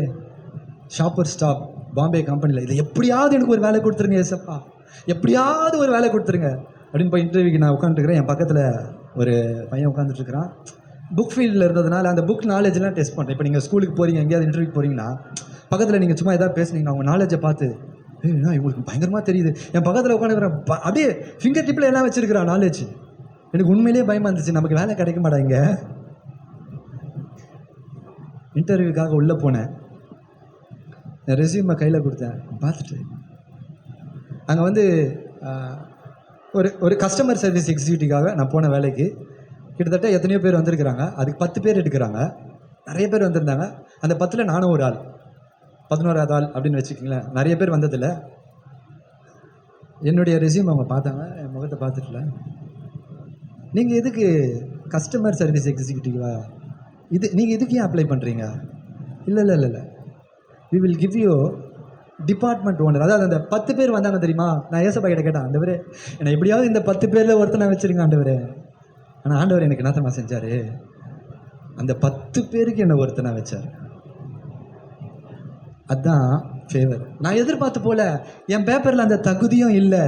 Speaker 1: ஷாப்பர் ஸ்டாப் பாம்பே கம்பெனியில் இதை எப்படியாவது எனக்கு ஒரு வேலை கொடுத்துருங்க ஏசப்பா, எப்படியாவது ஒரு வேலை கொடுத்துருங்க அப்படின்னு போய் இன்டர்வியூக்கு நான் உட்காந்துருக்கிறேன். என் பக்கத்தில் ஒரு பையன் உட்காந்துட்ருக்கிறான். புக் ஃபீல்டில் இருந்ததுனால அந்த புக் நாலேஜ்லாம் டெஸ்ட் பண்ணுறேன். இப்போ நீங்கள் ஸ்கூலுக்கு போகிறீங்க, எங்கேயாவது இன்டர்வியூக்கு போகிறீங்கன்னா பக்கத்தில் நீங்கள் சும்மா எதாவது பேசுனீங்கன்னா அவங்க நாலேஜை பார்த்து, இவங்களுக்கு பயங்கரமாக தெரியுது. என் பக்கத்தில் உட்காந்துக்கிறேன், அப்படியே ஃபிங்கர் டிப்பில் எல்லாம் வச்சுருக்கிறான் நாலேஜ். எனக்கு உண்மையிலேயே பயமாக இருந்துச்சு, நமக்கு வேலை கிடைக்க மாட்டாங்க. இன்டர்வியூக்காக உள்ளே போனேன், என் ரெஸ்யூமை கையில் கொடுத்தேன், பார்த்துட்டு அங்கே வந்து ஒரு கஸ்டமர் சர்வீஸ் எக்ஸிக்யூட்டிவ்காக நான் போன வேலைக்கு கிட்டத்தட்ட எத்தனையோ பேர் வந்திருக்கிறாங்க. அதுக்கு 10 பேர் எடுக்கிறாங்க, நிறைய பேர் வந்திருந்தாங்க. அந்த 10ல் நானும் ஒரு ஆள், 11வது ஆள் அப்படின்னு வச்சுக்கிங்களேன். நிறைய பேர் வந்ததில்லை. என்னுடைய ரெஸ்யூம் அவங்க பார்த்தாங்க, என் முகத்தை பார்த்துட்டுல, நீங்கள் எதுக்கு கஸ்டமர் சர்வீஸ் எக்ஸிக்யூட்டிவா, நீங்கள் இதுக்கு ஏன் அப்ளை பண்ணுறீங்க? இல்லை we will give you department owner. அதாவது அந்த 10 பேர் வந்தாங்க தெரியுமா, நான் ஏசப்பா கிட்ட கேட்டேன், ஆண்டவரே என்னை எப்படியாவது இந்த 10 பேரில் ஒருத்தனை வச்சுருங்க ஆண்டவரே. ஆனால் ஆண்டவர் எனக்கு என்னத்தமா செஞ்சார், அந்த 10 பேருக்கு என்னை ஒருத்தனை வச்சார். அதுதான் ஃபேவர். நான் எதிர்பார்த்து போல, என் பேப்பரில் அந்த தகுதியும் இல்லை.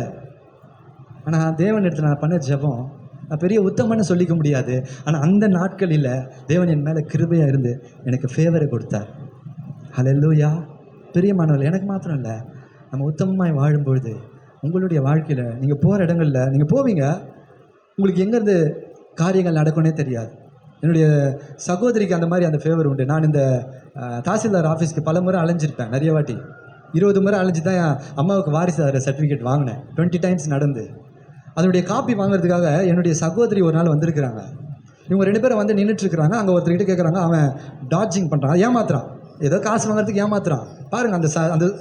Speaker 1: ஆனால் தேவன் எடுத்து நான் பண்ண ஜெபம், நான் பெரிய உத்தமன்னு சொல்லிக்க முடியாது. ஆனால் அந்த நாட்களில் தேவன் என் மேலே கிருபையாக இருந்து எனக்கு ஃபேவரை கொடுத்தார். ஹல்லேலூயா. பிரியமானவர்கள், எனக்கு மாத்திரம் இல்லை, நம்ம உத்தமமாய் வாழும்பொழுது உங்களுடைய வாழ்க்கையில் நீங்கள் போகிற இடங்களில் நீங்கள் போவீங்க, உங்களுக்கு எங்கேருந்து காரியங்கள் நடக்கும்னே தெரியாது. என்னுடைய சகோதரிக்கு அந்த மாதிரி அந்த ஃபேவர் உண்டு. நான் இந்த தாசில்தார் ஆஃபீஸ்க்கு பல முறை அலைஞ்சிருப்பேன், நிறைய வாட்டி 20 முறை அலைஞ்சு தான் என் அம்மாவுக்கு வாரிசு சர்டிஃபிகேட் வாங்கினேன். 20 டைம்ஸ் நடந்து அதனுடைய காப்பி வாங்குறதுக்காக என்னுடைய சகோதரி ஒரு நாள் வந்திருக்கிறாங்க. இவங்க 2 பேரும் வந்து நின்றுட்டுருக்குறாங்க. அங்கே ஒருத்தர்கிட்ட கேட்குறாங்க, அவன் டாட்ஜிங் பண்ணுறான், ஏமாத்துறான், ஏதோ காசு வாங்குறதுக்கு ஏமாத்துறான். பாருங்கள் அந்த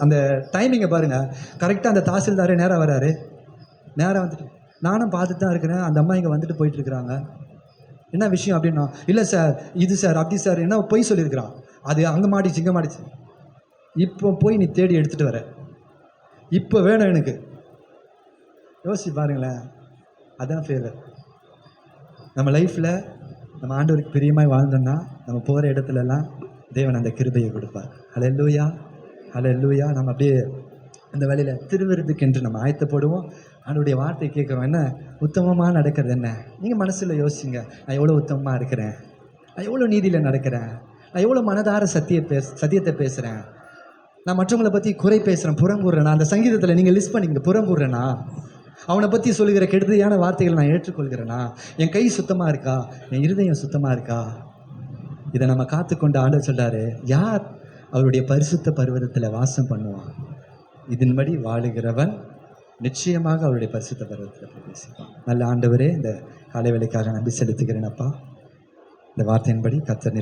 Speaker 1: அந்த டைமிங்கை பாருங்கள். கரெக்டாக அந்த தாசில்தாரே நேராக வராரு, நேராக வந்துட்டு நானும் பார்த்துட்டு தான் இருக்கிறேன். அந்த அம்மா இங்கே வந்துட்டு போயிட்டுருக்குறாங்க. என்ன விஷயம் அப்படின்னா, இல்லை சார் இது சார் அப்படி சார், என்ன பொய் சொல்லியிருக்கிறான், அது அங்கே மாட்டிச்சு இங்கே மாட்டிச்சு. இப்போ போய் நீ தேடி எடுத்துகிட்டு வர, இப்போ வேணும் எனக்கு. யோசிச்சு பாருங்களேன், அதுதான் ஃபேவர். நம்ம லைஃப்பில் நம்ம ஆண்டவருக்கு பிரியமாய் வாழ்ந்தோம்னா நம்ம போகிற இடத்துலலாம் தேவன் அந்த கிருபையை கொடுப்பார். ஹல்லேலூயா, ஹல்லேலூயா. நம்ம அப்படியே அந்த வேலையில் திருவிருதுக்கு என்று நம்ம ஆயத்தப்படுவோம். ஆண்டவருடைய வார்த்தை கேட்குறோம், என்ன உத்தமமாக நடக்கிறது என்ன. நீங்கள் மனசில் யோசிங்க, நான் எவ்வளோ உத்தமமாக இருக்கிறேன், நான் எவ்வளோ நீதியில் நடக்கிறேன், நான் எவ்வளோ மனதார சத்தியத்தை பேசுகிறேன். நான் மற்றவங்களை பற்றி குறை பேசுகிறேன், புறம்புறேனா? அந்த சங்கீதத்தில் நீங்கள் லிஸ்ட் பண்ணிங்க, புறம்புறேனா? அவனை பற்றி சொல்லுகிற கெடுதியான வார்த்தைகளை நான் ஏற்றுக்கொள்கிறேனா? என் கை சுத்தமாக இருக்கா? என் இருதயம் சுத்தமாக இருக்கா? இதை நம்ம காத்துக்கொண்டு ஆண்டவர் சொல்றாரு, யார் அவருடைய பரிசுத்த பர்வதத்தில் வாசம் பண்ணுவான்? இதன்படி வாழுகிறவன் நிச்சயமாக அவருடைய பரிசுத்த பர்வதத்தில் பிரவேசிப்பான். நல்ல ஆண்டவரே, இந்த காலை வேளைக்காக நன்றி செலுத்துகிறேன் அப்பா. இந்த வார்த்தையின்படி கர்த்தர்